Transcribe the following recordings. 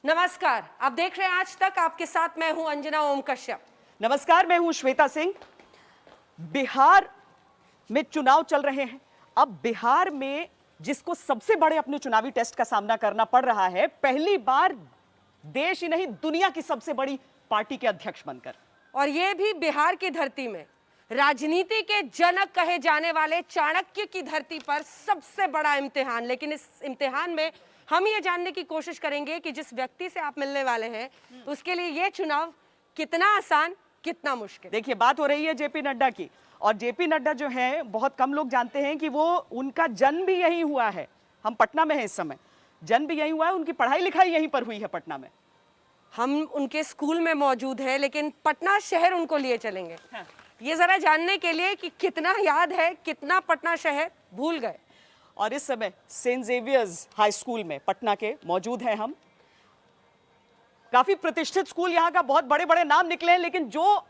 नमस्कार, आप देख रहे हैं आज तक। आपके साथ मैं हूं अंजना ओम कश्यप। नमस्कार, मैं हूं श्वेता सिंह। बिहार में चुनाव चल रहे हैं। अब बिहार में जिसको सबसे बड़े अपने चुनावी टेस्ट का सामना करना पड़ रहा है, पहली बार देश ही नहीं दुनिया की सबसे बड़ी पार्टी के अध्यक्ष बनकर, और ये भी बिहार की धरती में, राजनीति के जनक कहे जाने वाले चाणक्य की धरती पर सबसे बड़ा इम्तिहान। लेकिन इस इम्तिहान में हम ये जानने की कोशिश करेंगे कि जिस व्यक्ति से आप मिलने वाले हैं, तो उसके लिए ये चुनाव कितना आसान, कितना मुश्किल। देखिए, बात हो रही है जेपी नड्डा की, और जेपी नड्डा जो है, बहुत कम लोग जानते हैं कि वो उनका जन्म भी यहीं हुआ है। हम पटना में हैं इस समय, जन्म भी यहीं हुआ है, उनकी पढ़ाई लिखाई यहीं पर हुई है पटना में। हम उनके स्कूल में मौजूद है, लेकिन पटना शहर उनको लिए चलेंगे। हाँ। ये जरा जानने के लिए कि कितना याद है, कितना पटना शहर भूल गए। और इस समय सेंट जेवियर्स हाई स्कूल में पटना के मौजूद हैं हम। काफी प्रतिष्ठित स्कूल, यहाँ का बहुत बड़े बड़े नाम निकले हैं, लेकिन जो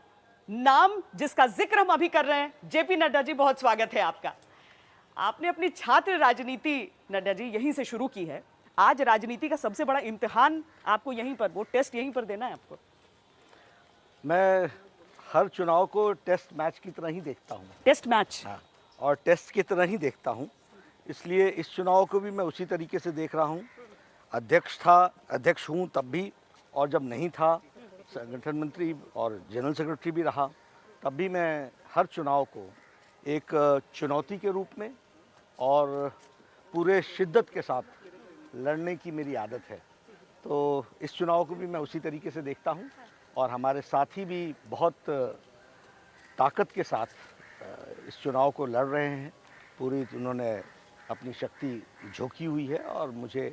नाम जिसका जिक्र हम अभी कर रहे हैं, जेपी नड्डा जी, बहुत स्वागत है आपका। आपने अपनी छात्र राजनीति, नड्डा जी, यहीं से शुरू की है। आज राजनीति का सबसे बड़ा इम्तिहान आपको यहीं पर, वो टेस्ट यहीं पर देना है आपको। मैं हर चुनाव को टेस्ट मैच की तरह ही देखता हूँ। Test match? हाँ, और टेस्ट की तरह ही देखता हूँ। इसलिए इस चुनाव को भी मैं उसी तरीके से देख रहा हूँ। अध्यक्ष हूँ तब भी, और जब नहीं था संगठन मंत्री और जनरल सेक्रेटरी भी रहा, तब भी मैं हर चुनाव को एक चुनौती के रूप में और पूरे शिद्दत के साथ लड़ने की मेरी आदत है। तो इस चुनाव को भी मैं उसी तरीके से देखता हूँ, और हमारे साथी भी बहुत ताकत के साथ इस चुनाव को लड़ रहे हैं। पूरी उन्होंने अपनी शक्ति झोंकी हुई है, और मुझे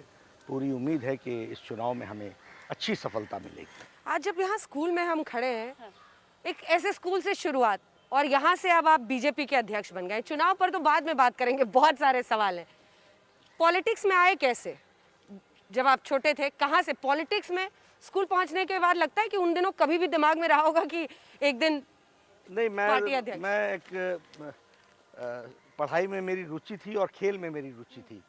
पूरी उम्मीद है कि इस चुनाव में हमें अच्छी सफलता मिलेगी। आज जब यहाँ स्कूल में हम खड़े हैं, एक ऐसे स्कूल से शुरुआत, और यहाँ से अब आप बीजेपी के अध्यक्ष बन गए। चुनाव पर तो बाद में बात करेंगे, बहुत सारे सवाल हैं। पॉलिटिक्स में आए कैसे? जब आप छोटे थे, कहाँ से पॉलिटिक्स में? स्कूल पहुँचने के बाद लगता है कि उन दिनों कभी भी दिमाग में रहा होगा कि एक दिन नहीं, पार्टी अध्यक्ष? मैं एक पढ़ाई में मेरी रुचि थी और खेल में मेरी रुचि थी,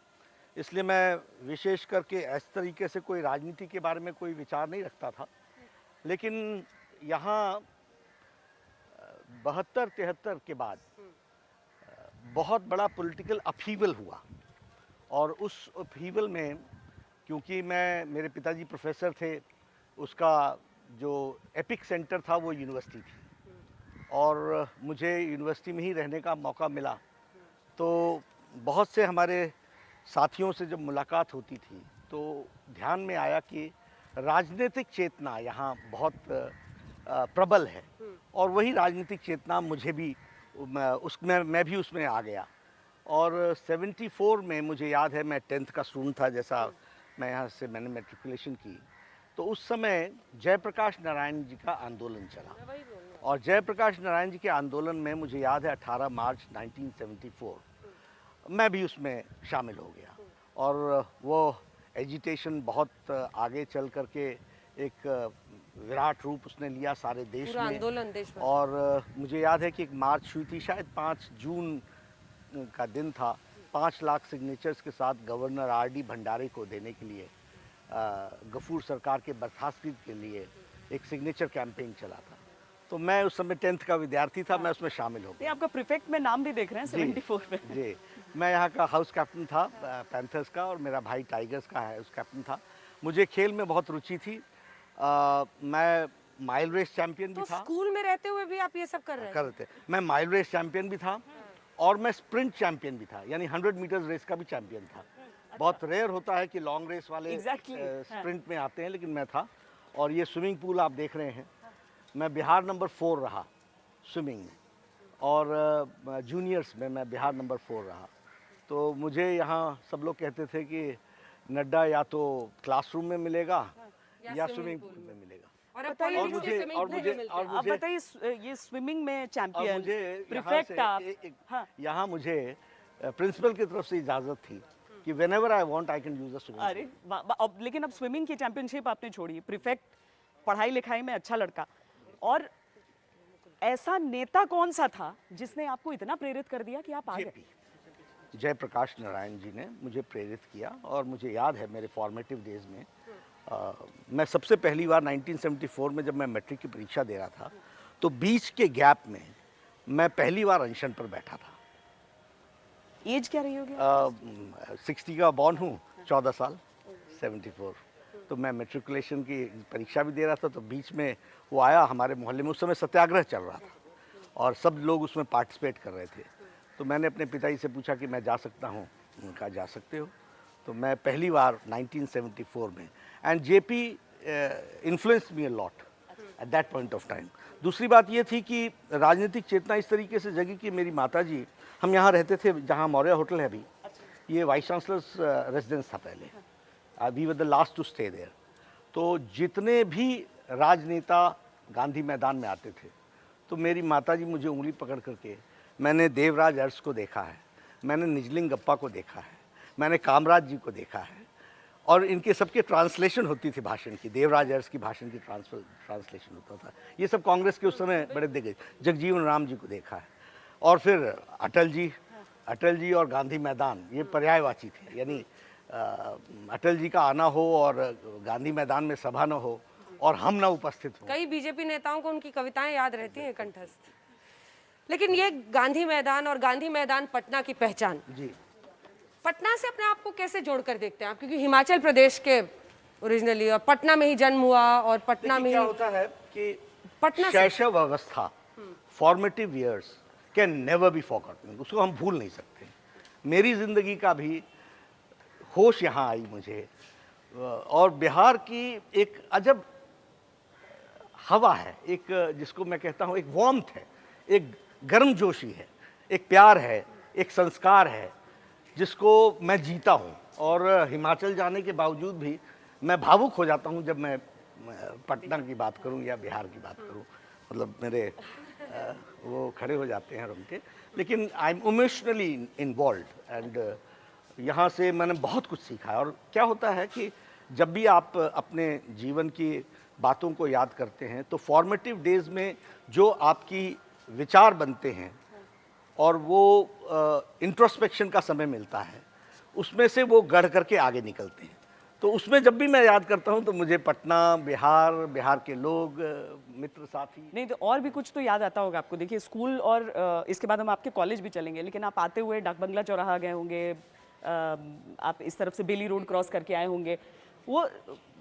इसलिए मैं विशेष करके इस तरीके से कोई राजनीति के बारे में कोई विचार नहीं रखता था। लेकिन यहाँ 72-73 के बाद बहुत बड़ा पॉलिटिकल अपहीवल हुआ, और उस अपहीवल में, क्योंकि मेरे पिताजी प्रोफेसर थे, उसका जो एपिक सेंटर था वो यूनिवर्सिटी थी, और मुझे यूनिवर्सिटी में ही रहने का मौका मिला। तो बहुत से हमारे साथियों से जब मुलाकात होती थी, तो ध्यान में आया कि राजनीतिक चेतना यहाँ बहुत प्रबल है, और वही राजनीतिक चेतना मुझे भी मैं भी उसमें आ गया। और 74 में मुझे याद है, मैं 10th का स्टूडेंट था, जैसा मैंने मैट्रिकुलेशन की। तो उस समय जयप्रकाश नारायण जी का आंदोलन चला, और जयप्रकाश नारायण जी के आंदोलन में मुझे याद है 18 मार्च 1974 मैं भी उसमें शामिल हो गया, और वो एजिटेशन बहुत आगे चल करके एक विराट रूप उसने लिया सारे देश में। आंदोलन देश में। और मुझे याद है कि एक मार्च हुई थी, शायद 5 जून का दिन था। 5 लाख सिग्नेचर्स के साथ गवर्नर आर.डी. भंडारे को देने के लिए, गफूर सरकार के बर्खास्तगी के लिए एक सिग्नेचर कैंपेन चला था। तो मैं उस समय 10th का विद्यार्थी था, मैं उसमें शामिल हो गया। आपका प्रीफेक्ट में नाम भी देख रहे हैं 74 में। जी, मैं यहाँ का हाउस कैप्टन था पैंथर्स का, और मेरा भाई टाइगर्स का हाउस कैप्टन था। मुझे खेल में बहुत रुचि थी। मैं माइल रेस चैंपियन भी था। स्कूल में रहते हुए भी आप ये सब कर रहे थे? मैं माइल रेस चैंपियन भी था, और मैं स्प्रिंट चैंपियन भी था, यानी 100 मीटर्स रेस का भी चैंपियन था। बहुत रेयर होता है कि लॉन्ग रेस वाले स्प्रिंट में आते हैं, लेकिन मैं था। और ये स्विमिंग पूल आप देख रहे हैं, मैं बिहार नंबर 4 रहा स्विमिंग में, और जूनियर्स में मैं बिहार नंबर 4 रहा। तो मुझे यहाँ सब लोग कहते थे कि नड्डा या तो क्लासरूम में मिलेगा या स्विमिंग पूल में मिलेगा। और बताइए, ये स्विमिंग में चैंपियन, मुझे प्रीफेक्ट आप। यहाँ मुझे प्रिंसिपल की तरफ से इजाज़त थी कि whenever I want I can use the swimming. अरे अब लेकिन अब स्विमिंग की चैंपियनशिप आपने छोड़ी, प्रीफेक्ट, पढ़ाई लिखाई में अच्छा लड़का, और ऐसा नेता कौन सा था जिसने आपको इतना प्रेरित कर दिया कि आप आ गए? जयप्रकाश नारायण जी ने मुझे प्रेरित किया, और मुझे याद है मेरे फॉर्मेटिव डेज में मैं सबसे पहली बार 1974 में जब मैं मैट्रिक की परीक्षा दे रहा था तो बीच के गैप में मैं पहली बार अनशन पर बैठा था। एज क्या रही होगी? 60 का बॉर्न हूँ, 14 साल, 74। तो मैं मेट्रिकुलेशन की परीक्षा भी दे रहा था, तो बीच में वो आया। हमारे मोहल्ले में उस समय सत्याग्रह चल रहा था और सब लोग उसमें पार्टिसिपेट कर रहे थे। तो मैंने अपने पिताजी से पूछा कि मैं जा सकता हूँ? उन्होंने कहा जा सकते हो। तो मैं पहली बार 1974 में, and JP influenced me a lot at that point of time. दूसरी बात ये थी कि राजनीतिक चेतना इस तरीके से जगी कि मेरी माताजी, हम यहाँ रहते थे जहाँ मौर्य होटल है अभी, ये वाइस चांसलर्स रेजिडेंस था पहले, we were the last to stay there. तो जितने भी राजनेता गांधी मैदान में आते थे तो मेरी माताजी मुझे उंगली पकड़ करके, मैंने देवराज अरस को देखा है, मैंने निजलिंग गप्पा को देखा है, मैंने कामराज जी को देखा है, और इनके सबके ट्रांसलेशन होती थी भाषण की। देवराज अरस की भाषण की ट्रांसलेशन होता था। ये सब कांग्रेस के उस समय बड़े दिग्गज, जगजीवन राम जी को देखा है। और फिर अटल जी और गांधी मैदान ये पर्यायवाची थे, यानी अटल जी का आना हो और गांधी मैदान में सभा न हो और हम ना उपस्थित हो। कई बीजेपी नेताओं को उनकी कविताएं याद रहती हैं कंठस्थ। लेकिन ये गांधी मैदान और गांधी मैदान पटना की पहचान, जी, पटना से अपने आप को कैसे जोड़कर देखते हैं आप? क्योंकि हिमाचल प्रदेश के ओरिजिनली, और पटना में ही जन्म हुआ, और पटना में क्या ही होता है कि पटना से शैशव अवस्था, formative years can never be forgotten, उसको हम भूल नहीं सकते। मेरी जिंदगी का भी होश यहाँ आई मुझे, और बिहार की एक अजब हवा है, एक जिसको मैं कहता हूँ एक वार्मथ है, एक गर्मजोशी है, एक प्यार है, एक संस्कार है जिसको मैं जीता हूँ। और हिमाचल जाने के बावजूद भी मैं भावुक हो जाता हूँ जब मैं पटना की बात करूँ या बिहार की बात करूँ। मतलब मेरे वो खड़े हो जाते हैं रुक के। लेकिन I am emotionally involve, and यहाँ से मैंने बहुत कुछ सीखा है। और क्या होता है कि जब भी आप अपने जीवन की बातों को याद करते हैं तो फॉर्मेटिव डेज में जो आपकी विचार बनते हैं और वो इंट्रोस्पेक्शन का समय मिलता है, उसमें से वो गढ़ करके आगे निकलते हैं। तो उसमें जब भी मैं याद करता हूँ तो मुझे पटना, बिहार के लोग, मित्र साथी। नहीं तो और भी कुछ तो याद आता होगा आपको। देखिए स्कूल, और इसके बाद हम आपके कॉलेज भी चलेंगे, लेकिन आप आते हुए डाक बंगला चौराहा गए होंगे, आप इस तरफ से बेली रोड क्रॉस करके आए होंगे, वो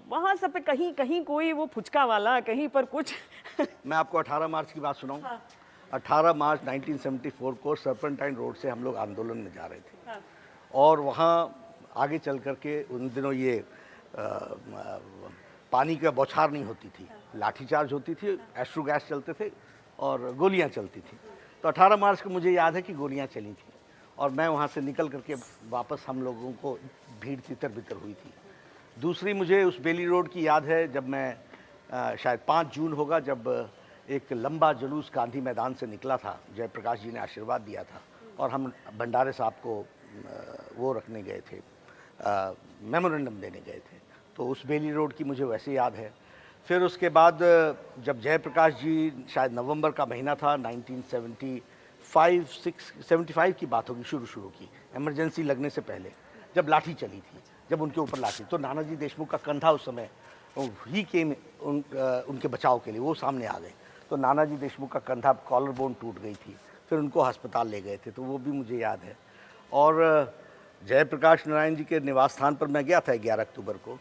वहाँ सब पे कहीं कहीं कोई वो फुचका वाला, कहीं पर कुछ मैं आपको 18 मार्च की बात सुनाऊं। 18 मार्च 1974 को सर्पेंटाइन रोड से हम लोग आंदोलन में जा रहे थे, और वहाँ आगे चल करके उन दिनों ये पानी का बौछार नहीं होती थी, लाठीचार्ज होती थी, एस्ट्रो गैस चलते थे और गोलियां चलती थी। तो 18 मार्च को मुझे याद है कि गोलियां चली थी, और मैं वहाँ से निकल करके वापस, हम लोगों को भीड़ तितर बितर हुई थी। दूसरी मुझे उस बेली रोड की याद है जब मैं शायद 5 जून होगा, जब एक लंबा जुलूस गांधी मैदान से निकला था। जयप्रकाश जी ने आशीर्वाद दिया था और हम भंडारे साहब को वो रखने गए थे, मेमोरेंडम देने गए थे। तो उस बेली रोड की मुझे वैसे याद है। फिर उसके बाद जब जयप्रकाश जी, शायद नवंबर का महीना था, 1975 की बात होगी, शुरू की, इमरजेंसी लगने से पहले जब लाठी चली थी, जब उनके ऊपर लाठी, तो नानाजी देशमुख का कंधा उस समय ही केम उनके बचाव के लिए, वो सामने आ गए। तो नानाजी देशमुख का कंधा, कॉलर बोन टूट गई थी, फिर उनको अस्पताल ले गए थे, तो वो भी मुझे याद है। और जयप्रकाश नारायण जी के निवास स्थान पर मैं गया था 11 अक्टूबर को।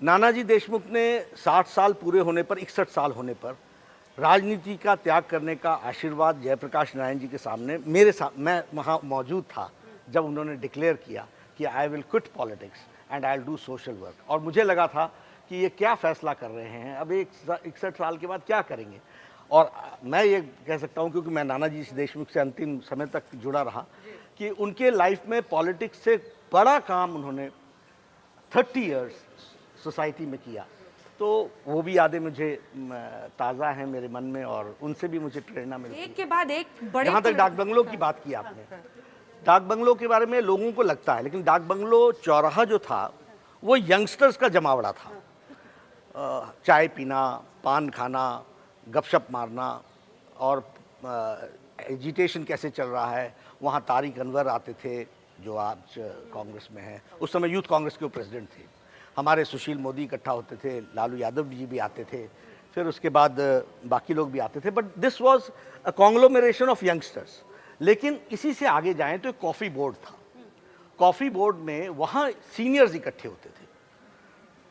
नानाजी देशमुख ने 60 साल पूरे होने पर, 61 साल होने पर राजनीति का त्याग करने का आशीर्वाद जयप्रकाश नारायण जी के सामने, मैं वहाँ मौजूद था जब उन्होंने डिक्लेयर किया कि I will quit politics and I will do social work. और मुझे लगा था कि ये क्या फैसला कर रहे हैं, अब 61 साल के बाद क्या करेंगे। और मैं ये कह सकता हूँ, क्योंकि मैं नानाजी देशमुख से अंतिम समय तक जुड़ा रहा, कि उनके लाइफ में पॉलिटिक्स से बड़ा काम उन्होंने 30 इयर्स सोसाइटी में किया। तो वो भी यादें मुझे ताज़ा हैं मेरे मन में, और उनसे भी मुझे प्रेरणा मिलती है। एक के बाद एक बड़े, जहाँ तक डाक बंगलों की बात की आपने, डाक बंगलों के बारे में लोगों को लगता है, लेकिन डाक बंगलो चौराहा जो था वो यंगस्टर्स का जमावड़ा था। चाय पीना, पान खाना, गपशप मारना, और एजिटेशन कैसे चल रहा है। वहाँ तारिक अनवर आते थे जो आज कांग्रेस में हैं, उस समय यूथ कांग्रेस के वो प्रेसिडेंट थे। हमारे सुशील मोदी इकट्ठा होते थे, लालू यादव जी भी आते थे, फिर उसके बाद बाकी लोग भी आते थे, but this was a कॉन्ग्लोमरेशन of youngsters. लेकिन इसी से आगे जाएं तो एक कॉफ़ी बोर्ड था। कॉफ़ी बोर्ड में वहाँ सीनियर्स इकट्ठे होते थे।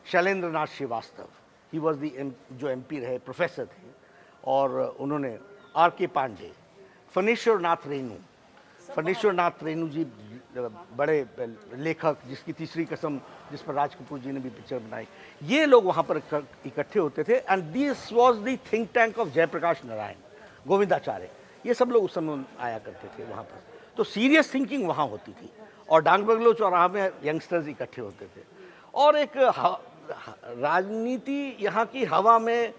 शैलेंद्र नाथ श्रीवास्तव, ही वॉज दी जो MP रहे, प्रोफेसर थे, और उन्होंने R.K. पांडे, फणीश्वर नाथ रेणु जी बड़े लेखक, जिसकी तीसरी कसम, जिस पर राज कपूर जी ने भी पिक्चर बनाई, ये लोग वहाँ पर इकट्ठे होते थे। And this was the think tank of Jayaprakash Narayan, Govindacharya, ये सब लोग उस समय आया करते थे वहाँ पर। तो सीरियस थिंकिंग वहाँ होती थी, और डांग बंगलो चौराहा में यंगस्टर्स इकट्ठे होते थे, और एक राजनीति यहाँ की हवा में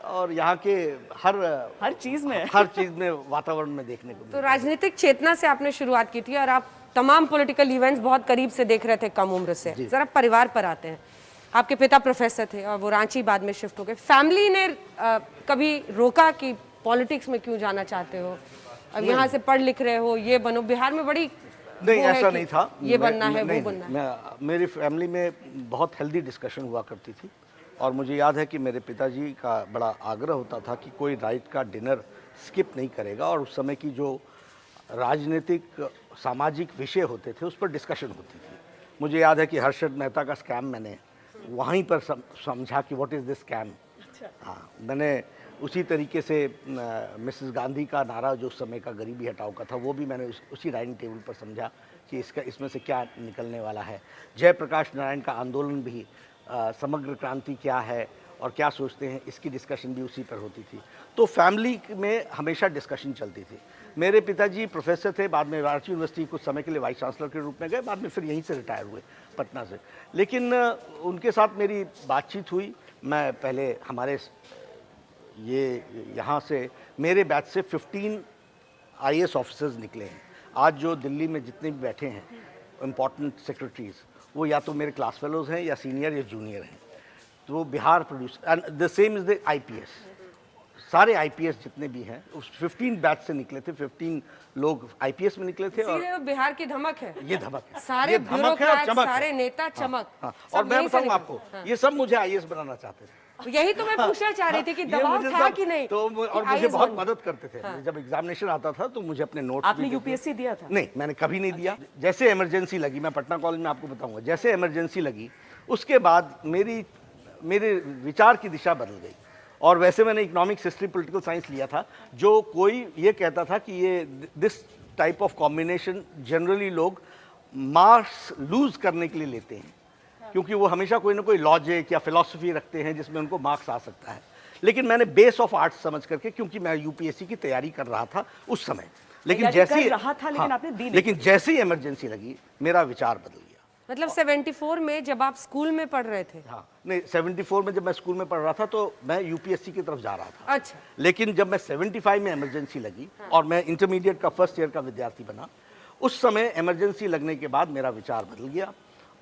और यहाँ के हर चीज में वातावरण में देखने को तो राजनीतिक चेतना से आपने शुरुआत की थी और आप तमाम पॉलिटिकल इवेंट्स बहुत करीब से देख रहे थे कम उम्र से। जरा परिवार पर आते हैं। आपके पिता प्रोफेसर थे और वो रांची बाद में शिफ्ट हो गए। फैमिली ने कभी रोका कि पॉलिटिक्स में क्यों जाना चाहते हो, अब यहाँ से पढ़ लिख रहे हो, ये बनो? बिहार में बड़ी नहीं, ऐसा नहीं था, ये बनना है, वो बनना है। मेरी फैमिली में बहुत हेल्दी डिस्कशन हुआ करती थी, और मुझे याद है कि मेरे पिताजी का बड़ा आग्रह होता था कि कोई रात का डिनर स्किप नहीं करेगा, और उस समय की जो राजनीतिक सामाजिक विषय होते थे उस पर डिस्कशन होती थी। मुझे याद है कि हर्षद मेहता का स्कैम मैंने वहीं पर समझा कि व्हाट इज़ दिस स्कैम। हाँ, मैंने उसी तरीके से मिसेस गांधी का नारा जो उस समय का गरीबी हटाओ का था, वो भी मैंने उसी डाइनिंग टेबल पर समझा कि इसमें से क्या निकलने वाला है। जयप्रकाश नारायण का आंदोलन भी, समग्र क्रांति क्या है और क्या सोचते हैं, इसकी डिस्कशन भी उसी पर होती थी। तो फैमिली में हमेशा डिस्कशन चलती थी। मेरे पिताजी प्रोफेसर थे, बाद में रांची यूनिवर्सिटी कुछ समय के लिए वाइस चांसलर के रूप में गए, बाद में फिर यहीं से रिटायर हुए पटना से। लेकिन उनके साथ मेरी बातचीत हुई। मैं पहले हमारे यहाँ से मेरे बैच से 15 IAS ऑफिसर्स निकले हैं। आज जो दिल्ली में जितने भी बैठे हैं इम्पॉर्टेंट सेक्रेटरीज, वो या तो मेरे क्लास फेलोज हैं या सीनियर या जूनियर हैं। तो वो Bihar produce, and the same is the IPS। सारे IPS जितने भी हैं उस 15 बैच से निकले थे। 15 लोग IPS में निकले थे। और बिहार की धमक है, ये धमक है, सारे ये धमक है और चमक, सारे नेता चमक। हाँ, और मैं बताऊँ आपको, ये सब मुझे IAS बनाना चाहते थे। यही तो मैं पूछना चाह रही थी कि दबाव था कि नहीं। तो और मुझे बहुत मदद करते थे। जब एग्जामिनेशन आता था तो मुझे अपने नोट्स। आपने UPSC दिया था? नहीं, मैंने कभी नहीं दिया। जैसे इमरजेंसी लगी, मैं पटना कॉलेज में आपको बताऊंगा, जैसे इमरजेंसी लगी उसके बाद मेरे विचार की दिशा बदल गई। और वैसे मैंने इकोनॉमिक्स, हिस्ट्री, पॉलिटिकल साइंस लिया था। जो कोई ये कहता था कि ये this type of combination generally लोग मार्क्स लूज करने के लिए लेते हैं, क्योंकि वो हमेशा कोई ना कोई लॉजिक या फिलॉसफी रखते हैं जिसमें उनको मार्क्स आ सकता है। लेकिन मैंने बेस ऑफ आर्ट्स समझ करके, क्योंकि मैं UPSC की तैयारी कर रहा था उस समय, लेकिन जैसे ही लेकिन जैसे ही इमरजेंसी लगी मेरा विचार बदल गया। मतलब 74 में जब आप स्कूल में पढ़ रहे थे? हाँ, नहीं, 74 में जब मैं स्कूल में पढ़ रहा था तो मैं UPSC की तरफ जा रहा था। अच्छा। लेकिन जब मैं 75 में इमरजेंसी लगी और मैं इंटरमीडिएट का फर्स्ट ईयर का विद्यार्थी बना, उस समय इमरजेंसी लगने के बाद मेरा विचार बदल गया।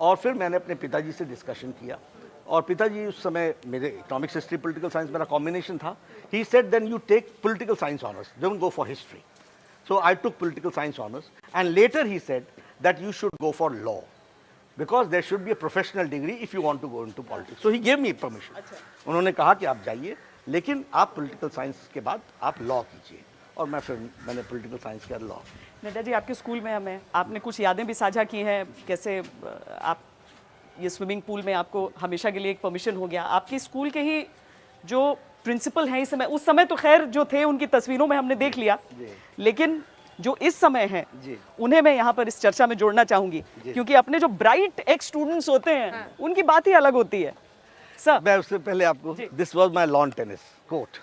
और फिर मैंने अपने पिताजी से डिस्कशन किया, और पिताजी उस समय, मेरे इकोनॉमिक्स, हिस्ट्री, पॉलिटिकल साइंस मेरा कॉम्बिनेशन था। He said then you take political science honours, don't go for history. So I took political science honours, and later he said that you should go for law, because there should be a professional degree if you want to go into politics. So he gave me permission. उन्होंने कहा कि आप जाइए, लेकिन आप political science के बाद आप लॉ कीजिए। और मैंने पॉलिटिकल साइंस किया, लॉ। नड्डा जी, आपके स्कूल में आपने कुछ यादें भी साझा की हैं, कैसे आप ये स्विमिंग पूल में आपको हमेशा के लिए एक परमिशन हो गया। आपके स्कूल के ही जो प्रिंसिपल हैं इस समय, उस समय तो खैर जो थे उनकी तस्वीरों में हमने देख लिया, लेकिन जो इस समय हैं उन्हें मैं यहाँ पर इस चर्चा में जोड़ना चाहूंगी, क्योंकि अपने जो ब्राइट एक्स स्टूडेंट्स होते हैं उनकी बात ही अलग होती है। सर, मैं उससे पहले आपको, this was my lawn tennis court.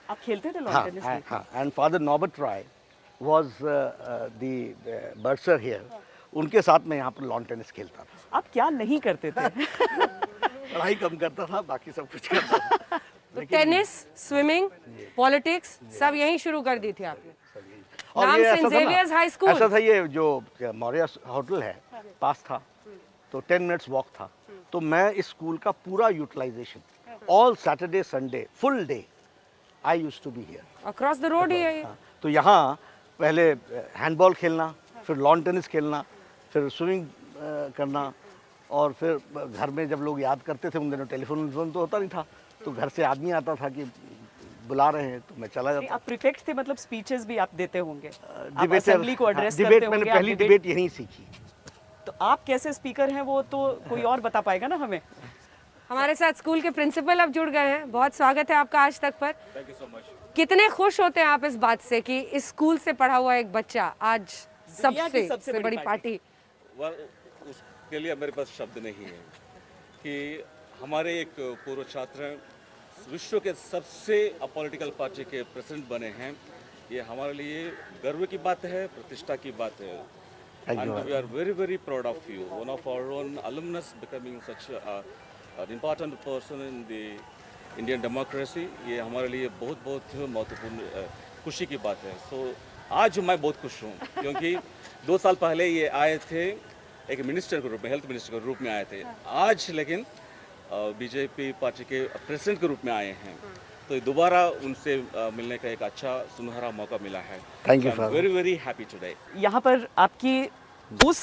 आप खेलते थे लॉन टेनिस? हाँ, and father Norbert Roy was the बर्सर here. उनके साथ मैं यहाँ पर लॉन टेनिस खेलता था। आप क्या नहीं करते थे? पढ़ाई कम करता था, बाकी सब कुछ करता था। टेनिस, स्विमिंग, पॉलिटिक्स सब यहीं शुरू कर दी थी आपने? और नाम ये सेंट जेवियर्स हाई स्कूल? ऐसा था, ये जो मौर्य होटल है पास था, तो 10 मिनट्स वॉक था। तो मैं इस स्कूल का पूरा utilization, all Saturday Sunday full day I used to be here. Across the road ही है ये। तो यहाँ पहले हैंडबॉल खेलना, फिर लॉन टेनिस खेलना, फिर स्विमिंग करना, और फिर घर में जब लोग याद करते थे, उन दिनों टेलीफोन तो होता नहीं था, तो घर से आदमी आता था कि बुला रहे हैं, तो मैं चला नहीं, जाता। आप प्रीफेक्ट थे, मतलब स्पीचेस भी आप देते होंगे, आप डिबेटर, असेंबली को एड्रेस डिबेट करते मैंने होंगे, आप पहली डिबेट यहीं सीखी। तो आप कैसे स्पीकर हैं वो तो कोई और बता पाएगा ना हमें। हमारे साथ स्कूल के प्रिंसिपल अब जुड़ गए हैं। बहुत स्वागत है आपका आज तक पर। Thank you so much. कितने खुश होते हैं आप इस बात से कि इस स्कूल से पढ़ा हुआ एक बच्चा आज दुनिया की सबसे बड़ी पार्टी। उसके लिए मेरे पास शब्द नहीं है कि हमारे एक पूर्व छात्र विश्व के सबसे अपॉलिटिकल पार्टी के प्रेसिडेंट बने हैं। ये हमारे लिए गर्व की बात है, प्रतिष्ठा की बात है। And we are very, very proud of you. One of our own alumnus becoming such an important person in the Indian democracy. ये हमारे लिए बहुत बहुत महत्वपूर्ण खुशी की बात है। So आज मैं बहुत खुश हूँ क्योंकि 2 साल पहले ये आए थे एक मिनिस्टर के रूप में, हेल्थ मिनिस्टर के रूप में आए थे। आज लेकिन बीजेपी पार्टी के प्रेसिडेंट के रूप में आए हैं, तो दोबारा उनसे मिलने का एक अच्छा सुनहरा मौका मिला है। Thank you, I'm Father. very, very happy today. यहाँ पर आपकी उस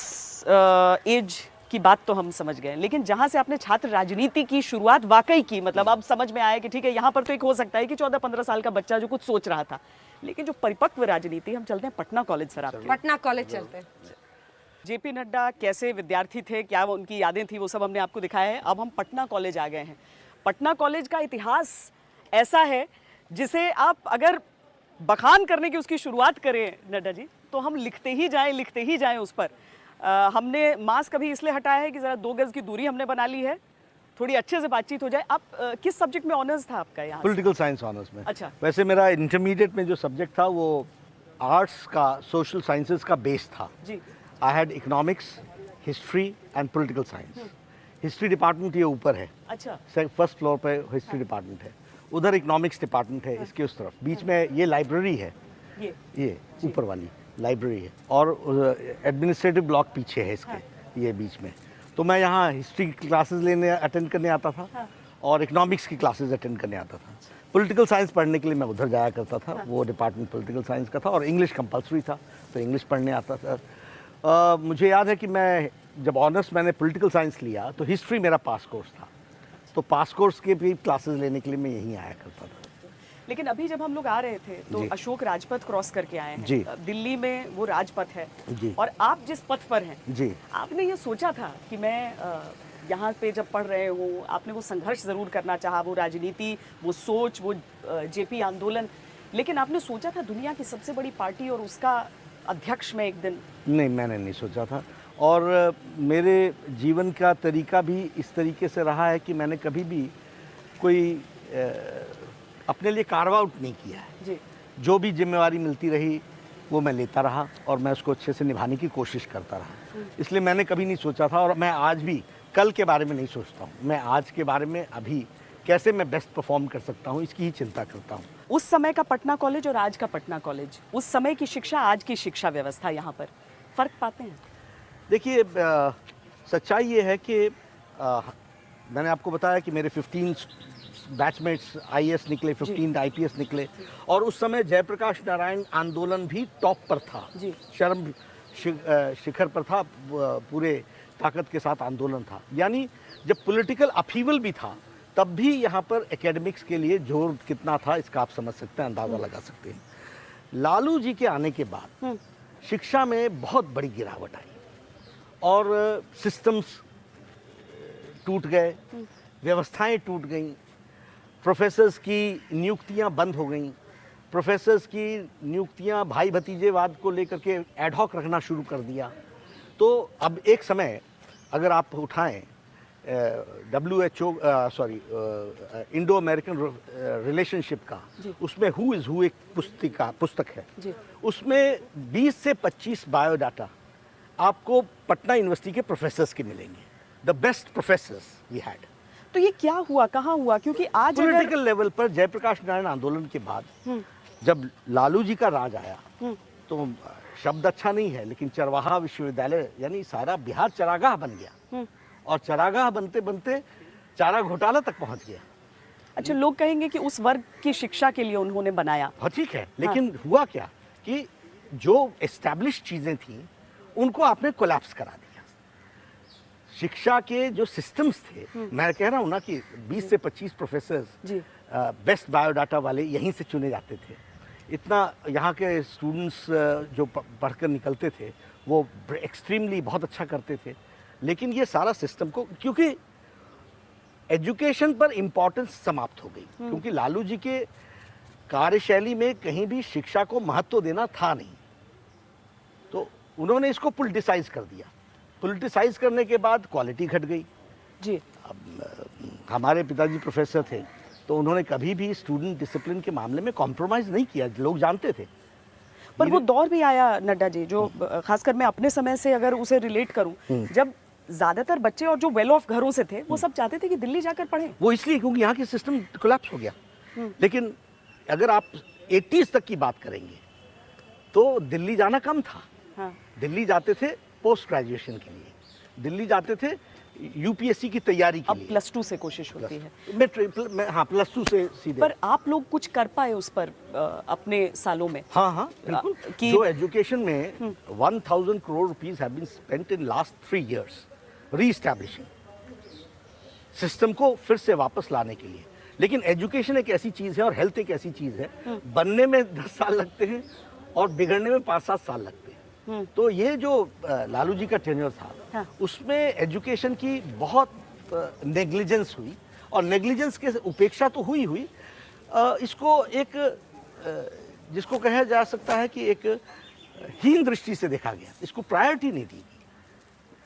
एज की बात तो हम समझ गए, लेकिन जहाँ से आपने छात्र राजनीति की शुरुआत वाकई की, मतलब अब समझ में आया कि ठीक है, यहाँ पर तो एक हो सकता है कि 14-15 साल का बच्चा जो कुछ सोच रहा था, लेकिन जो परिपक्व राजनीति, हम चलते हैं पटना कॉलेज सर आपके। पटना कॉलेज चलते हैं। जेपी नड्डा कैसे विद्यार्थी थे, क्या वो उनकी यादें थी, वो सब हमने आपको दिखाया है। अब हम पटना कॉलेज आ गए हैं। पटना कॉलेज का इतिहास ऐसा है जिसे आप अगर बखान करने की उसकी शुरुआत करें नड्डा जी, तो हम लिखते ही जाएं उस पर। हमने मास्क अभी इसलिए हटाया है कि ज़रा 2 गज की दूरी हमने बना ली है, थोड़ी अच्छे से बातचीत हो जाए। आप किस सब्जेक्ट में ऑनर्स था आपका यहाँ? पॉलिटिकल साइंस ऑनर्स में। अच्छा। वैसे मेरा इंटरमीडिएट में जो सब्जेक्ट था वो आर्ट्स का, सोशल साइंसेज का बेस था। जी। I had economics, history and political science. History department ये ऊपर है, अच्छा। फर्स्ट फ्लोर पे हिस्ट्री डिपार्टमेंट है, उधर इकोनॉमिक्स डिपार्टमेंट है, इसके उस तरफ बीच में ये लाइब्रेरी है, ये ऊपर वाली लाइब्रेरी है, और एडमिनिस्ट्रेटिव ब्लॉक पीछे है इसके, ये बीच में। तो मैं यहाँ हिस्ट्री की क्लासेस अटेंड करने आता था, और इकोनॉमिक्स की क्लासेस अटेंड करने आता था। पॉलिटिकल साइंस पढ़ने के लिए मैं उधर जाया करता था, वो डिपार्टमेंट पॉलिटिकल साइंस का था, और इंग्लिश कंपलसरी था, तो इंग्लिश पढ़ने आता था। मुझे याद है कि मैं जब ऑनर्स मैंने पॉलिटिकल साइंस लिया तो हिस्ट्री मेरा पास कोर्स था, तो पास कोर्स के भी क्लासेस लेने के लिए मैं यहीं आया करता था। लेकिन अभी जब हम लोग आ रहे थे तो जी। अशोक राजपथ क्रॉस करके आए हैं। जी। दिल्ली में वो राजपथ है, जी। और आप जिस पथ पर हैं, जी। आपने ये सोचा था कि मैं यहाँ पे जब पढ़ रहे हूँ, आपने वो संघर्ष ज़रूर करना चाहा, वो राजनीति, वो सोच, वो जेपी आंदोलन, लेकिन आपने सोचा था दुनिया की सबसे बड़ी पार्टी और उसका अध्यक्ष में एक दिन? नहीं, मैंने नहीं सोचा था, और मेरे जीवन का तरीका भी इस तरीके से रहा है कि मैंने कभी भी कोई अपने लिए कार्व आउट नहीं किया है। जी। जो भी जिम्मेवारी मिलती रही वो मैं लेता रहा, और मैं उसको अच्छे से निभाने की कोशिश करता रहा। इसलिए मैंने कभी नहीं सोचा था, और मैं आज भी कल के बारे में नहीं सोचता हूँ। मैं आज के बारे में अभी कैसे मैं बेस्ट परफॉर्म कर सकता हूँ, इसकी ही चिंता करता हूँ। उस समय का पटना कॉलेज और आज का पटना कॉलेज, उस समय की शिक्षा, आज की शिक्षा व्यवस्था, यहाँ पर फ़र्क पाते हैं? देखिए, सच्चाई ये है कि मैंने आपको बताया कि मेरे 15 बैचमेट्स IAS निकले, 15 IPS निकले, और उस समय जयप्रकाश नारायण आंदोलन भी टॉप पर था, जी। चरम शिखर पर था, पूरे ताकत के साथ आंदोलन था। यानी जब पॉलिटिकल अपहीवल भी था, तब भी यहाँ पर एकेडमिक्स के लिए जोर कितना था, इसका आप समझ सकते हैं, अंदाज़ा लगा सकते हैं। लालू जी के आने के बाद शिक्षा में बहुत बड़ी गिरावट आई, और सिस्टम्स टूट गए, व्यवस्थाएं टूट गईं, प्रोफेसर्स की नियुक्तियां बंद हो गईं, प्रोफेसर्स की नियुक्तियां भाई भतीजेवाद को लेकर के एडहॉक रखना शुरू कर दिया। तो अब एक समय अगर आप उठाएं WHO इंडो अमेरिकन रिलेशनशिप का, उसमें हु इज़ हु एक पुस्तक है, उसमें 20 से 25 बायोडाटा आपको पटना यूनिवर्सिटी के प्रोफेसर्स के मिलेंगे, the best professors we had. तो ये क्या हुआ, कहाँ हुआ? क्योंकि आज पॉलिटिकल लेवल पर जयप्रकाश नारायण आंदोलन के बाद जब लालू जी का राज आया, तो शब्द अच्छा नहीं है, लेकिन चरवाहा विश्वविद्यालय यानी सारा बिहार चरागाह बन गया, और चरागाह बनते बनते चारा घोटाला तक पहुंच गया। अच्छा, लोग कहेंगे कि उस वर्ग की शिक्षा के लिए उन्होंने बनाया। हाँ, ठीक है, लेकिन हुआ क्या कि जो एस्टैब्लिश चीजें थी उनको आपने कोलैप्स करा दिया। शिक्षा के जो सिस्टम्स थे, मैं कह रहा हूँ ना कि 20 से 25 प्रोफेसर्स जी। बेस्ट बायोडाटा वाले यहीं से चुने जाते थे। इतना यहाँ के स्टूडेंट्स जो पढ़कर निकलते थे वो एक्सट्रीमली बहुत अच्छा करते थे। लेकिन ये सारा सिस्टम को, क्योंकि एजुकेशन पर इम्पोर्टेंस समाप्त हो गई, क्योंकि लालू जी के कार्यशैली में कहीं भी शिक्षा को महत्व देना था नहीं, तो उन्होंने इसको पॉलिटिसाइज कर दिया। पॉलिटिसाइज करने के बाद क्वालिटी घट गई। जी। हमारे पिताजी प्रोफेसर थे, तो उन्होंने कभी भी स्टूडेंट डिसिप्लिन के मामले में कॉम्प्रोमाइज़ नहीं किया, लोग जानते थे। पर वो दौर भी आया नड्डा जी, जो खासकर मैं अपने समय से अगर उसे रिलेट करूं, जब ज्यादातर बच्चे और जो वेल ऑफ घरों से थे वो सब चाहते थे कि दिल्ली जाकर पढ़ें। वो इसलिए क्योंकि यहाँ की सिस्टम कोलैप्स हो गया। लेकिन अगर आप 80s तक की बात करेंगे तो दिल्ली जाना कम था। हाँ। दिल्ली जाते थे पोस्ट ग्रेजुएशन के लिए, दिल्ली जाते थे यूपीएससी की तैयारी के अब लिए। +2 से कोशिश होती है। हाँ, +2 से सीधे। पर आप लोग कुछ कर पाए उस पर अपने सालों में? हाँ, बिल्कुल। जो एजुकेशन में 1000 crore rupees have been spent in last 3 years reestablishing system को फिर से वापस लाने के लिए। लेकिन एजुकेशन एक ऐसी चीज है और हेल्थ एक ऐसी चीज है, बनने में 10 साल लगते हैं और बिगड़ने में 5-7 साल लगते हैं। तो ये जो लालू जी का टेन्योर था, हाँ। उसमें एजुकेशन की बहुत नेग्लिजेंस हुई, और नेग्लिजेंस के उपेक्षा तो हुई इसको एक जिसको कहा जा सकता है कि एक हीन दृष्टि से देखा गया, इसको प्रायोरिटी नहीं दी।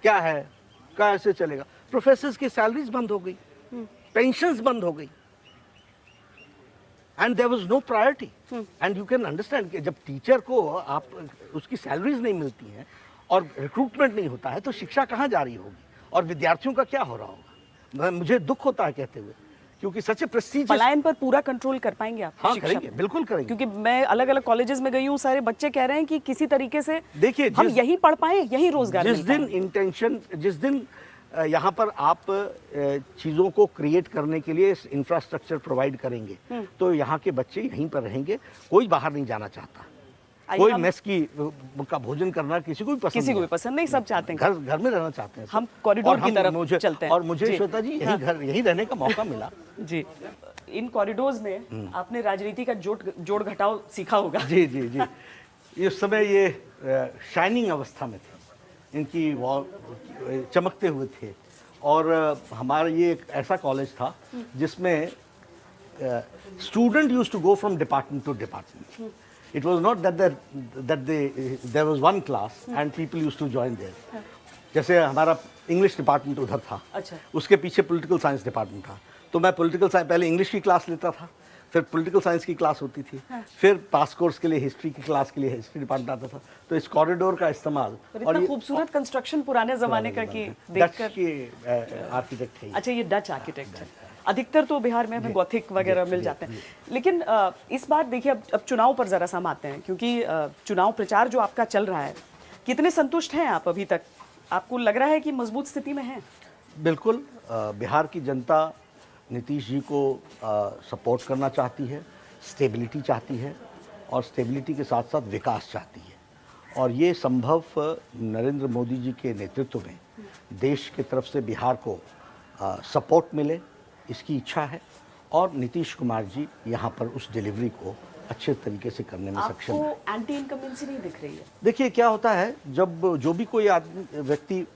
क्या है, कैसे चलेगा? प्रोफेसर्स की सैलरीज बंद हो गई, पेंशन्स बंद हो गई, and there was no priority. And you can understand कि जब टीचर को आप उसकी सैलरीज नहीं मिलती हैं और रिक्रूटमेंट नहीं होता है तो शिक्षा कहाँ जारी होगी और विद्यार्थियों का क्या हो रहा होगा। मुझे दुख होता है कहते हुए, क्योंकि सच प्रेस्टीजियस। पलायन पर पूरा कंट्रोल कर पाएंगे आप? हाँ, शिक्षा करेंगे, पे? बिल्कुल करेंगे। क्योंकि मैं अलग अलग कॉलेजेस में गई हूँ, सारे बच्चे कह रहे हैं कि किसी तरीके से देखिए, हम यहीं पढ़ पाए, यहीं रोजगार जिस मिल पाए। दिन इंटेंशन, जिस दिन यहाँ पर आप चीज़ों को क्रिएट करने के लिए इंफ्रास्ट्रक्चर प्रोवाइड करेंगे तो यहाँ के बच्चे यहीं पर रहेंगे। कोई बाहर नहीं जाना चाहता, कोई मेस की का भोजन करना किसी को भी पसंद किसी को भी पसंद नहीं, सब चाहते हैं घर में रहना चाहते हैं। हम कॉरिडोर की तरफ चलते हैं। और मुझे श्वेता जी यहीं रहने का मौका मिला। जी। इन कॉरिडोर्स में आपने राजनीति का जोड़ घटाव सीखा होगा। जी जी जी। इस समय ये शाइनिंग अवस्था में थे, इनकी वॉल चमकते हुए थे। और हमारा ये एक ऐसा कॉलेज था जिसमें student used to go from department to department. It was not that there was one class and people used to join there. जैसे हमारा इंग्लिश डिपार्टमेंट उधर था, अच्छा। उसके पीछे पॉलिटिकल साइंस डिपार्टमेंट था, तो मैं पॉलिटिकल साइंस पहले इंग्लिश की क्लास लेता था, फिर पॉलिटिकल साइंस की क्लास होती थी, फिर पास कोर्स के लिए हिस्ट्री की क्लास के लिए हिस्ट्री डिपार्टमेंट आता था। तो इस कॉरिडोर का इस्तेमाल और ये खूबसूरत कंस्ट्रक्शन पुराने जमाने का कि देखकर के आर्किटेक्ट है। अच्छा, ये डच आर्किटेक्ट है। अधिकतर तो बिहार में हमें गॉथिक वगैरह मिल जाते हैं। लेकिन इस बार देखिए, अब चुनाव पर जरा सा हम आते हैं, क्योंकि चुनाव प्रचार जो आपका चल रहा है, कितने संतुष्ट हैं आप अभी तक? आपको लग रहा है कि मजबूत स्थिति में है? बिल्कुल। बिहार की जनता नीतीश जी को सपोर्ट करना चाहती है, स्टेबिलिटी चाहती है, और स्टेबिलिटी के साथ साथ विकास चाहती है। और ये संभव नरेंद्र मोदी जी के नेतृत्व में देश की तरफ से बिहार को सपोर्ट मिले, इसकी इच्छा है। और नीतीश कुमार जी यहाँ पर उस डिलीवरी को अच्छे तरीके से करने में सक्षम है। आपको एंटी इनकम्बेंसी नहीं दिख रही है? देखिए, क्या होता है, जब जो भी कोई आदमी व्यक्ति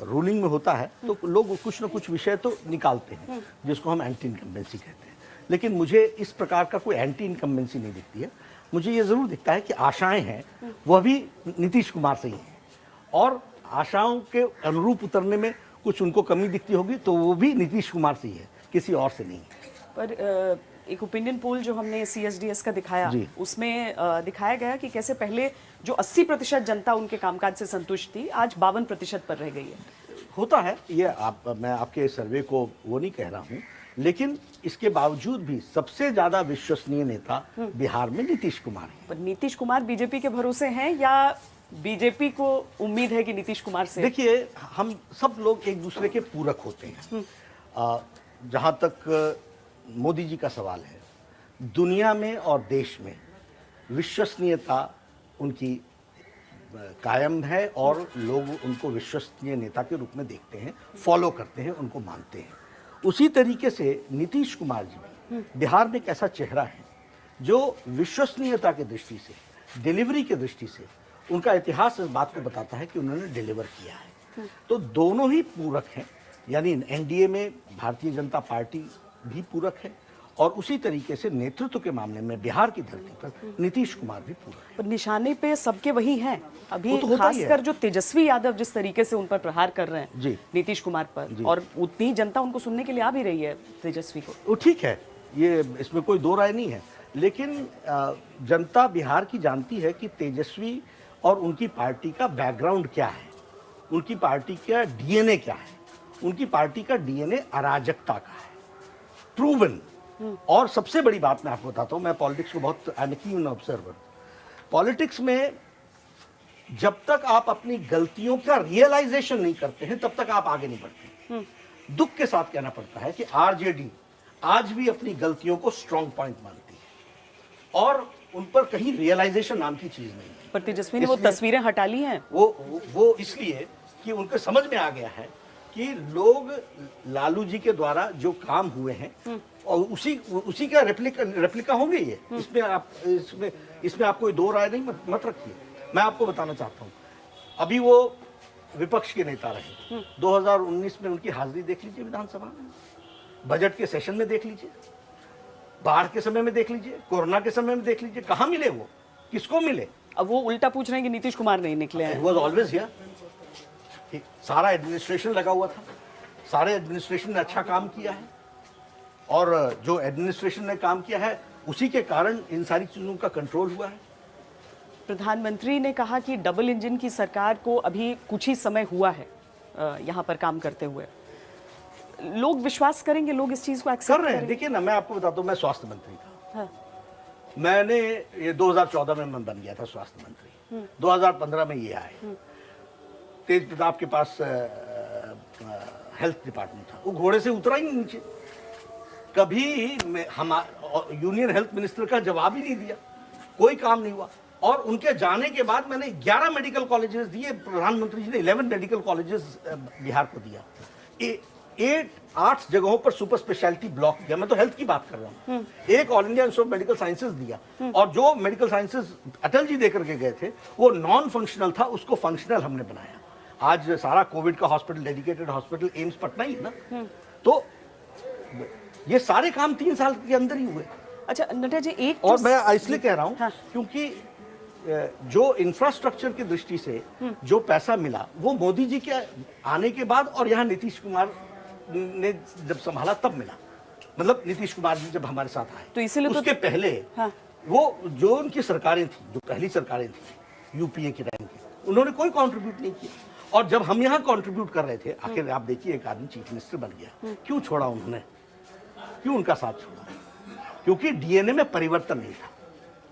रूलिंग में होता है तो लोग कुछ न कुछ विषय तो निकालते हैं जिसको हम एंटी इनकम्बेंसी कहते हैं। लेकिन मुझे इस प्रकार का कोई एंटी इनकम्बेंसी नहीं दिखती है। मुझे ये ज़रूर दिखता है कि आशाएं हैं वह भी नीतीश कुमार से ही हैं, और आशाओं के अनुरूप उतरने में कुछ उनको कमी दिखती होगी तो वो भी नीतीश कुमार से ही है, किसी और से नहीं। पर एक ओपिनियन पोल जो हमने CSDS का दिखाया, उसमें दिखाया गया कि कैसे पहले जो 80% जनता उनके कामकाज से संतुष्ट थी, आज 52% पर रह गई है। होता है ये, मैं आपके सर्वे को वो नहीं कह रहा हूँ, लेकिन इसके बावजूद भी सबसे ज़्यादा विश्वसनीय नेता बिहार में नीतीश कुमार हैं। पर नीतीश कुमार बीजेपी के भरोसे हैं या बीजेपी को उम्मीद है कि नीतीश कुमार से? देखिए, हम सब लोग एक दूसरे के पूरक होते हैं। जहाँ तक मोदी जी का सवाल है, दुनिया में और देश में विश्वसनीयता उनकी कायम है और लोग उनको विश्वसनीय नेता के रूप में देखते हैं, फॉलो करते हैं, उनको मानते हैं। उसी तरीके से नीतीश कुमार जी भी बिहार में एक ऐसा चेहरा है जो विश्वसनीयता की दृष्टि से, डिलीवरी की दृष्टि से, उनका इतिहास इस बात को बताता है कि उन्होंने डिलीवर किया है। तो दोनों ही पूरक हैं, यानी एनडीए में भारतीय जनता पार्टी भी पूरक है और उसी तरीके से नेतृत्व के मामले में बिहार की धरती पर नीतीश कुमार भी पूरक है। पर निशाने पे सबके वही हैं अभी, वो तो होता ही है। खासकर जो तेजस्वी यादव जिस तरीके से उन पर प्रहार कर रहे हैं जी। नीतीश कुमार पर, और उतनी जनता उनको सुनने के लिए आ भी रही है तेजस्वी को। वो ठीक है, ये इसमें कोई दो राय नहीं है, लेकिन जनता बिहार की जानती है कि तेजस्वी और उनकी पार्टी का बैकग्राउंड क्या है, उनकी पार्टी का डीएनए क्या है। उनकी पार्टी का डीएनए अराजकता का है, प्रूवन। और सबसे बड़ी बात मैं आपको बताता हूं, मैं पॉलिटिक्स को बहुत, आई एम ए कीन ऑब्जर्वर। पॉलिटिक्स में जब तक आप अपनी गलतियों का रियलाइजेशन नहीं करते हैं तब तक आप आगे नहीं बढ़ते। दुख के साथ कहना पड़ता है कि आरजेडी आज भी अपनी गलतियों को स्ट्रॉन्ग पॉइंट मानती है और उन पर कहीं रियलाइजेशन नाम की चीज नहीं है। पर तेजस्वी ने वो इसलिए- तस्वीरें हटा ली हैं। वो इसलिए कि उनको समझ में आ गया है कि लोग लालू जी के द्वारा जो काम हुए हैं और उसी का रेप्लिका होंगे ये। इसमें आप कोई दो राय नहीं मत रखिए। मैं आपको बताना चाहता हूँ, अभी वो विपक्ष के नेता रहे, 2019 में उनकी हाजिरी देख लीजिए विधानसभा में, बजट के सेशन में देख लीजिए, बाढ़ के समय में देख लीजिए, कोरोना के समय में देख लीजिए, कहाँ मिले वो, किसको मिले? अब वो उल्टा पूछ रहे हैं कि नीतीश कुमार नहीं निकले हैं। Was always here. सारा एडमिनिस्ट्रेशन लगा हुआ था, सारे एडमिनिस्ट्रेशन ने अच्छा काम किया है और जो एडमिनिस्ट्रेशन ने काम किया है उसी के कारण इन सारी चीजों का कंट्रोल हुआ है। प्रधानमंत्री ने कहा कि डबल इंजन की सरकार को अभी कुछ ही समय हुआ है यहाँ पर काम करते हुए। लोग विश्वास करेंगे, लोग इस चीज को एक्सेप्ट कर रहे हैं। देखिए ना, मैं आपको बताता हूँ, मैं स्वास्थ्य मंत्री था। हाँ। मैंने ये 2014 में मैं बन गया था स्वास्थ्य मंत्री, 2015 में ये आए। तेज प्रताप के पास हेल्थ डिपार्टमेंट था, वो घोड़े से उतरा ही नहीं नीचे, कभी यूनियन हेल्थ मिनिस्टर का जवाब ही नहीं दिया, कोई काम नहीं हुआ। और उनके जाने के बाद मैंने 11 मेडिकल कॉलेजेस दिए, प्रधानमंत्री जी ने 11 मेडिकल कॉलेजेस बिहार को दिया, 8 जगहों पर सुपर स्पेशलिटी ब्लॉक दिया। मैं तो हेल्थ की बात कर रहा हूँ। एक all India institute of medical sciences दिया, और जो मेडिकल साइंसेज अटल जी देकर के गए थे वो नॉन फंक्शनल था, उसको फंक्शनल हमने बनाया। आज सारा कोविड का hospital, dedicated hospital AIIMS Patna ही है ना। तो ये सारे काम 3 साल के अंदर ही हुए। अच्छा नड्डा जी, एक और मैं इसलिए कह रहा हूँ हाँ। क्योंकि जो इंफ्रास्ट्रक्चर की दृष्टि से जो पैसा मिला वो मोदी जी के आने के बाद और यहाँ नीतीश कुमार ने जब संभाला तब मिला। मतलब नीतीश कुमार जी जब हमारे साथ आए तो इसीलिए उसके पहले हाँ। वो जो उनकी सरकारें थी, जो पहली सरकारें थी यूपीए की रैंक की, उन्होंने कोई कंट्रीब्यूट नहीं किया। और जब हम यहाँ कंट्रीब्यूट कर रहे थे, आखिर आप देखिए एक आदमी चीफ मिनिस्टर बन गया, क्यों छोड़ा उन्होंने, क्यों उनका साथ छोड़ा? क्योंकि डीएनए में परिवर्तन नहीं था।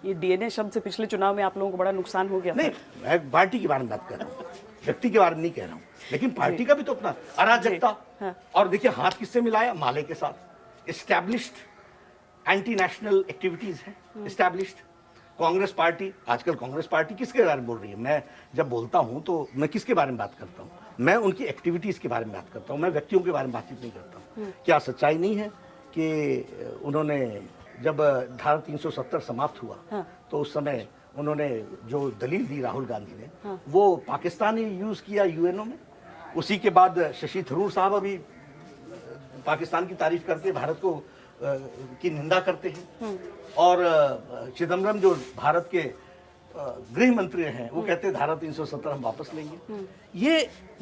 ये डीएनए शब्द से पिछले चुनाव में आप लोगों को बड़ा नुकसान हो गया। नहीं, मैं पार्टी के बारे में बात कर रहा हूँ, व्यक्ति के बारे में नहीं कह रहा हूँ, लेकिन पार्टी का भी तो अपना अराजकता। हाँ। और देखिए हाथ किससे मिलाया, माले के साथ। एस्टैब्लिश्ड एंटी नेशनल एक्टिविटीज है, एस्टैब्लिश्ड। कांग्रेस पार्टी, आजकल कांग्रेस पार्टी किसके बारे में बोल रही है? मैं जब बोलता हूं तो मैं किसके बारे में बात करता हूं? मैं उनकी एक्टिविटीज के बारे में बात करता हूं, मैं व्यक्तियों के बारे में बातचीत नहीं करता हूं। क्या सच्चाई नहीं है कि उन्होंने जब धारा 370 समाप्त हुआ हाँ। तो उस समय उन्होंने जो दलील दी राहुल गांधी ने, वो पाकिस्तानी यूज किया यूएनओ में। उसी के बाद शशि थरूर साहब अभी पाकिस्तान की तारीफ करते, भारत को की निंदा करते हैं। और चिदम्बरम जो भारत के गृह मंत्री हैं, वो कहते हैं धारा 370 हम वापस लेंगे।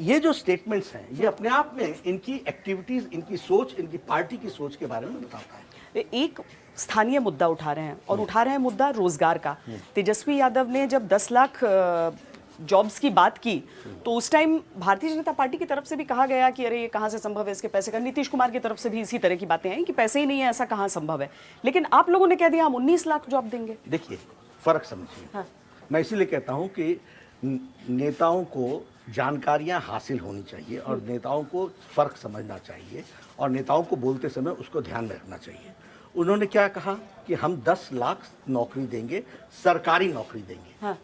ये जो स्टेटमेंट्स हैं, ये अपने आप में इनकी एक्टिविटीज, इनकी सोच, इनकी पार्टी की सोच के बारे में बताता है। एक स्थानीय मुद्दा उठा रहे हैं, और उठा रहे हैं मुद्दा रोजगार का। तेजस्वी यादव ने जब 10 लाख जॉब्स की बात की तो उस टाइम भारतीय जनता पार्टी की तरफ से भी कहा गया कि अरे ये कहाँ से संभव है इसके पैसे का। नीतीश कुमार की तरफ से भी इसी तरह की बातें आई कि पैसे ही नहीं है, ऐसा कहाँ संभव है। लेकिन आप लोगों ने कह दिया हम 19 लाख जॉब देंगे। देखिए फर्क समझिए। हाँ। मैं इसीलिए कहता हूँ कि नेताओं को जानकारियां हासिल होनी चाहिए और नेताओं को फर्क समझना चाहिए और नेताओं को बोलते समय उसको ध्यान में रखना चाहिए। उन्होंने क्या कहा कि हम 10 लाख नौकरी देंगे, सरकारी नौकरी देंगे। हाँ।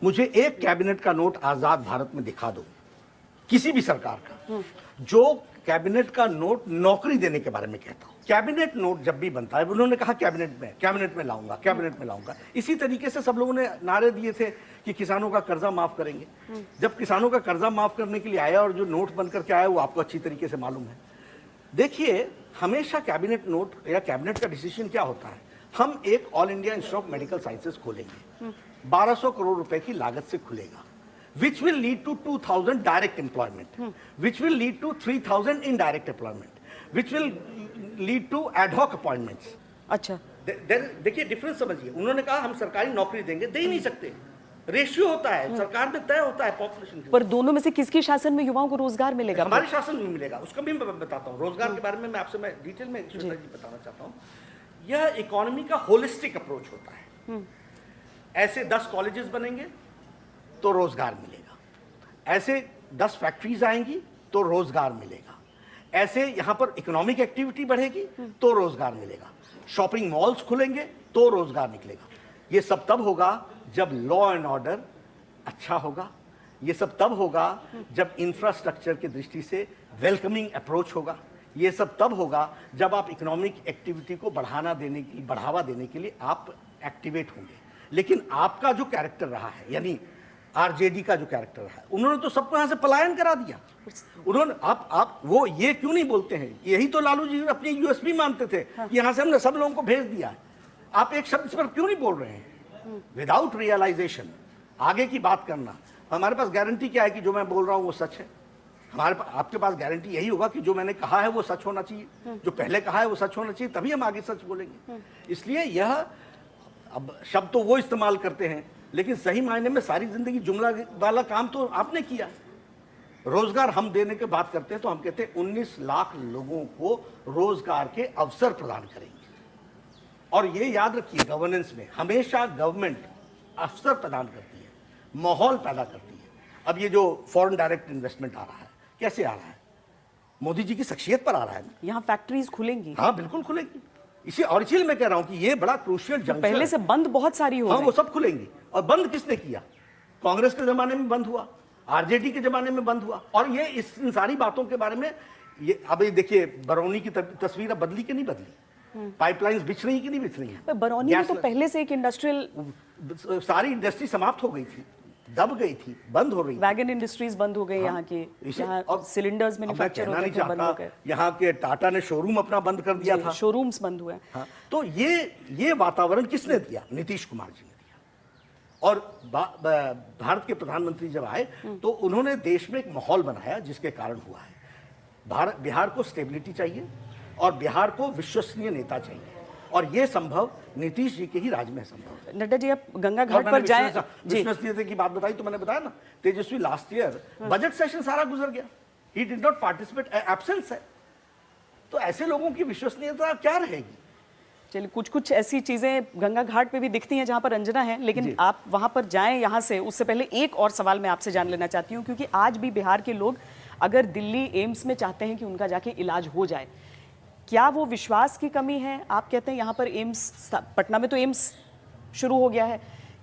मुझे एक कैबिनेट का नोट आजाद भारत में दिखा दो, किसी भी सरकार का, जो कैबिनेट का नोट नौकरी देने के बारे में कहता हूं। कैबिनेट नोट जब भी बनता है, उन्होंने कहा कैबिनेट में लाऊंगा, कैबिनेट में लाऊंगा। इसी तरीके से सब लोगों ने नारे दिए थे कि किसानों का कर्जा माफ करेंगे। जब किसानों का कर्जा माफ करने के लिए आया और जो नोट बनकर के आया वो आपको अच्छी तरीके से मालूम है। देखिए, हमेशा कैबिनेट नोट या कैबिनेट का डिसीजन क्या होता है, हम एक all India institute of medical sciences खोलेंगे, 1200 करोड़ रुपए की लागत से खुलेगा, which will lead to 2000 direct employment, which will lead to 3000 indirect employment, which will lead to ad hoc appointments. अच्छा, देखिए डिफरेंस समझिए। उन्होंने कहा हम सरकारी नौकरी देंगे, दे ही नहीं सकते, रेशियो होता है, सरकार में तय होता है पॉपुलेशन का। पर दोनों में से किसके शासन में युवाओं को रोजगार मिलेगा? हमारे शासन में मिलेगा, उसका भी मैं बताता हूँ। रोजगार के बारे में मैं आपसे डिटेल में श्वेता जी बताना चाहता हूँ। यह इकोनॉमी का होलिस्टिक अप्रोच होता है। ऐसे 10 कॉलेजेस बनेंगे तो रोजगार मिलेगा, ऐसे 10 फैक्ट्रीज आएंगी तो रोजगार मिलेगा, ऐसे यहां पर इकोनॉमिक एक्टिविटी बढ़ेगी तो रोजगार मिलेगा, शॉपिंग मॉल्स खुलेंगे तो रोजगार निकलेगा। ये सब तब होगा जब लॉ एंड ऑर्डर अच्छा होगा, ये सब तब होगा जब इंफ्रास्ट्रक्चर की दृष्टि से वेलकमिंग अप्रोच होगा, ये सब तब होगा जब आप इकोनॉमिक एक्टिविटी को बढ़ावा देने के लिए आप एक्टिवेट होंगे। लेकिन आपका जो कैरेक्टर रहा है, यानी आरजेडी का जो कैरेक्टर रहा है, उन्होंने तो सबको यहां से पलायन करा दिया। उन्होंने आप वो ये क्यों नहीं बोलते हैं? यही तो लालू जी अपनी यूएसपी मानते थे, यहां से हमने सब लोगों को भेज दिया है। आप एक शब्द पर क्यों नहीं बोल रहे हैं? विदाउट रियलाइजेशन आगे की बात करना। हमारे पास गारंटी क्या है कि जो मैं बोल रहा हूं वो सच है? आपके पास गारंटी यही होगा कि जो मैंने कहा है वो सच होना चाहिए, जो पहले कहा है वो सच होना चाहिए, तभी हम आगे सच बोलेंगे। इसलिए यह अब शब्द तो वो इस्तेमाल करते हैं, लेकिन सही मायने में सारी जिंदगी जुमला वाला काम तो आपने किया। रोजगार हम देने की बात करते हैं तो हम कहते हैं 19 लाख लोगों को रोजगार के अवसर प्रदान करेंगे। और ये याद रखिए, गवर्नेंस में हमेशा गवर्नमेंट अवसर प्रदान करती है, माहौल पैदा करती है। अब ये जो फॉरेन डायरेक्ट इन्वेस्टमेंट आ रहा है, कैसे आ रहा है? मोदी जी की शख्सियत पर आ रहा है ना। यहाँ फैक्ट्रीज खुलेंगी? हाँ बिल्कुल खुलेंगी। इसीलिए मैं कह रहा हूं कि ये बड़ा क्रूशियल जंक्शन। पहले से बंद बहुत सारी हो हाँ, वो सब खुलेंगी। और बंद किसने किया? कांग्रेस के जमाने में बंद हुआ, आरजेडी के जमाने में बंद हुआ। और ये इन सारी बातों के बारे में ये अब ये देखिए, बरौनी की तस्वीर अब बदली कि नहीं बदली? पाइपलाइंस बिछ रही कि नहीं बिछ रही है? बरौनी में तो पहले से एक इंडस्ट्रियल, सारी इंडस्ट्री समाप्त हो गई थी, दब गई थी, बंद हो रही थी। वैगन इंडस्ट्रीज बंद हो गई यहाँ की, यहाँ सिलेंडर्स मैन्युफैक्चर होते थे, बंद हो गए। यहाँ के टाटा ने शोरूम अपना बंद कर दिया था, शोरूम्स बंद हुए। हाँ, तो ये वातावरण किसने दिया? नीतीश कुमार जी ने दिया। और भारत के प्रधानमंत्री जब आए तो उन्होंने देश में एक माहौल बनाया जिसके कारण हुआ है। बिहार को स्टेबिलिटी चाहिए और बिहार को विश्वसनीय नेता चाहिए, और ये संभव नीतीश जी के ही राज में संभव है। नड्डा जी, आप गंगा घाट पर जाएं। विश्वसनीयता की बात बताई तो मैंने बताया ना, तेजस्वी लास्ट ईयर बजट सेशन सारा गुजर गया, he did not participate, absence है। तो ऐसे लोगों की विश्वसनीयता क्या रहेगी? चलिए, कुछ ऐसी चीजें गंगा घाट पे भी दिखती हैं जहां पर अंजना है, लेकिन आप वहां पर जाएं यहाँ से। उससे पहले एक और सवाल मैं आपसे जान लेना चाहती हूँ, क्योंकि आज भी बिहार के लोग अगर दिल्ली एम्स में चाहते हैं कि उनका जाके इलाज हो जाए, क्या वो विश्वास की कमी है? आप कहते हैं यहाँ पर एम्स, पटना में तो एम्स शुरू हो गया है,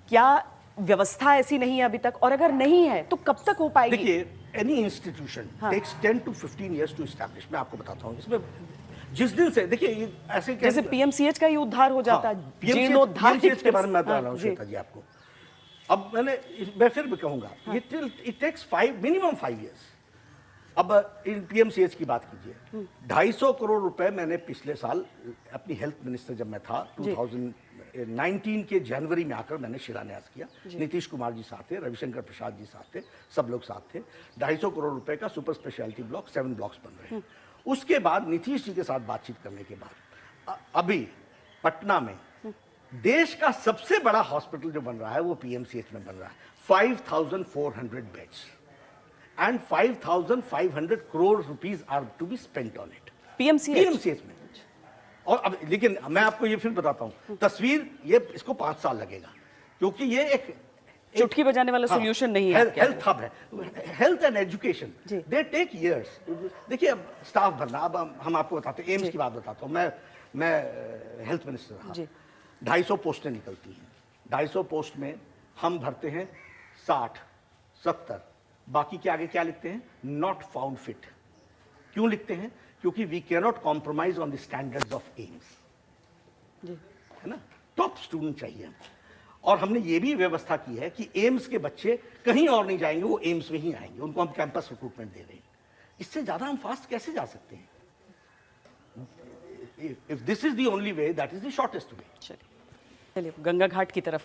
क्या व्यवस्था ऐसी नहीं है अभी तक? और अगर नहीं है तो कब तक हो पाएगी? देखिए, any institution takes 10 to 15 years to establish. मैं आपको बताता हूं, इसमें जिस दिन से देखिए ऐसे जैसे पीएमसीएच का ही उद्धार हो जाता है, जीर्णोद्धार के बारे में बता रहा हूं श्वेता जी आपको। अब मैं फिर भी कहूंगा, इट टेक्स मिनिमम 5 years। अब इन पीएमसीएच की बात कीजिए, 250 करोड़ रुपए मैंने पिछले साल अपनी हेल्थ मिनिस्टर जब मैं था 2019 के जनवरी में आकर मैंने शिलान्यास किया। नीतीश कुमार जी साथ थे, रविशंकर प्रसाद जी साथ थे, सब लोग साथ थे। 250 करोड़ रुपए का सुपर स्पेशलिटी ब्लॉक, 7 ब्लॉक्स बन रहे हैं। उसके बाद नीतीश जी के साथ बातचीत करने के बाद अभी पटना में देश का सबसे बड़ा हॉस्पिटल जो बन रहा है वो पीएमसीएच में बन रहा है। 5400 beds and 5,500 crore rupees are to be spent on it. PMCH में। और अब लेकिन मैं आपको ये फिर बताता हूँ, तस्वीर ये इसको 5 साल लगेगा, क्योंकि ये एक चुटकी बजाने वाला सोल्यूशन नहीं है। हेल्थ हब है, health and education, they take years. देखिए, अब स्टाफ भरना, अब हम आपको बताते हैं, एम्स की बात बताता हूँ। मैं हेल्थ मिनिस्टर रहा, 250 पोस्टें निकलती हैं। 250 पोस्ट में हम भरते हैं 60, 70, बाकी के आगे क्या लिखते हैं? Not found fit. क्यों लिखते हैं? क्योंकि we can not compromise on the standards of AIIMS, है ना? टॉप स्टूडेंट चाहिए हमको। और हमने ये भी व्यवस्था की है कि एम्स के बच्चे कहीं और नहीं जाएंगे, वो एम्स में ही आएंगे, उनको हम कैंपस रिक्रूटमेंट दे रहे हैं। इससे ज्यादा हम फास्ट कैसे जा सकते हैं? If this is the only way, that is the shortest वे। चलिए गंगा घाट की तरफ।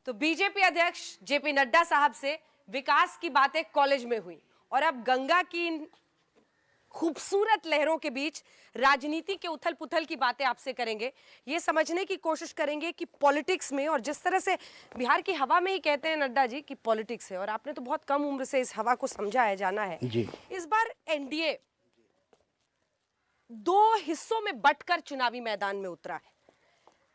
तो बीजेपी अध्यक्ष जेपी नड्डा साहब से विकास की बातें कॉलेज में हुई और अब गंगा की इन खूबसूरत लहरों के बीच राजनीति के उथल पुथल की बातें आपसे करेंगे। ये समझने की कोशिश करेंगे कि पॉलिटिक्स में, और जिस तरह से बिहार की हवा में ही कहते हैं नड्डा जी कि पॉलिटिक्स है, और आपने तो बहुत कम उम्र से इस हवा को समझा है, जाना है जी। इस बार एनडीए 2 हिस्सों में बंटकर चुनावी मैदान में उतरा है।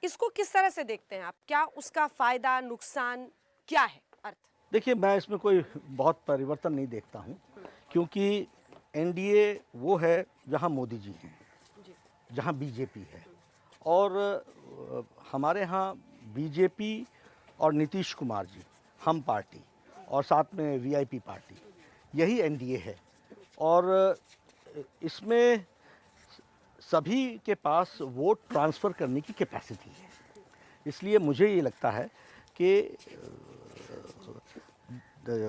इसको किस तरह से देखते हैं आप? क्या उसका फायदा नुकसान क्या है, अर्थ? देखिए, मैं इसमें कोई बहुत परिवर्तन नहीं देखता हूं, क्योंकि एनडीए वो है जहां मोदी जी हैं, जहां बीजेपी है, और हमारे यहाँ बीजेपी और नीतीश कुमार जी, हम पार्टी, और साथ में वीआईपी पार्टी, यही एनडीए है। और इसमें सभी के पास वोट ट्रांसफ़र करने की कैपेसिटी है। इसलिए मुझे ये लगता है कि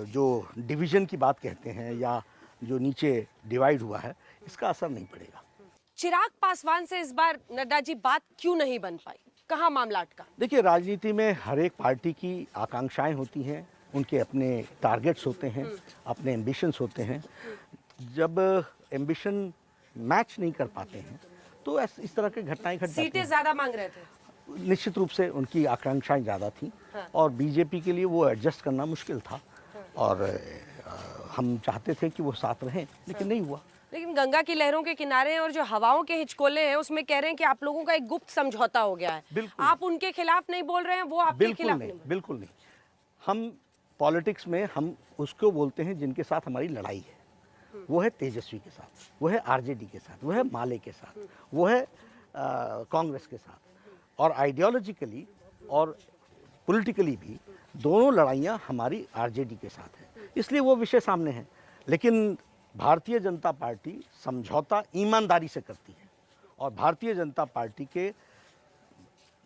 जो डिवीज़न की बात कहते हैं या जो नीचे डिवाइड हुआ है, इसका असर नहीं पड़ेगा। चिराग पासवान से इस बार नड्डा जी बात क्यों नहीं बन पाई? कहाँ मामला अटका? देखिए, राजनीति में हर एक पार्टी की आकांक्षाएं होती हैं, उनके अपने टारगेट्स होते हैं, अपने एम्बिशंस होते हैं। जब एम्बिशन मैच नहीं कर पाते हैं तो इस तरह की घटनाएं घट जाती सीटें हैं। ज्यादा मांग रहे थे। निश्चित रूप से उनकी आकांक्षाएं ज़्यादा थीं, और बीजेपी के लिए वो एडजस्ट करना मुश्किल था, और हम चाहते थे कि वो साथ रहें, लेकिन नहीं हुआ। लेकिन गंगा की लहरों के किनारे और जो हवाओं के हिचकोले हैं, उसमें कह रहे हैं कि आप लोगों का एक गुप्त समझौता हो गया है। बिल्कुल। आप उनके खिलाफ नहीं बोल रहे हैं, वो आपके बिल्कुल खिलाफ नहीं, नहीं। बिल्कुल नहीं। हम पॉलिटिक्स में हम उसको बोलते हैं जिनके साथ हमारी लड़ाई है। वो है तेजस्वी के साथ, वो है आरजेडी के साथ, वो है माले के साथ, वो है कांग्रेस के साथ। और आइडियोलॉजिकली और पॉलिटिकली भी दोनों लड़ाइयाँ हमारी आरजेडी के साथ है, इसलिए वो विषय सामने है। लेकिन भारतीय जनता पार्टी समझौता ईमानदारी से करती है, और भारतीय जनता पार्टी के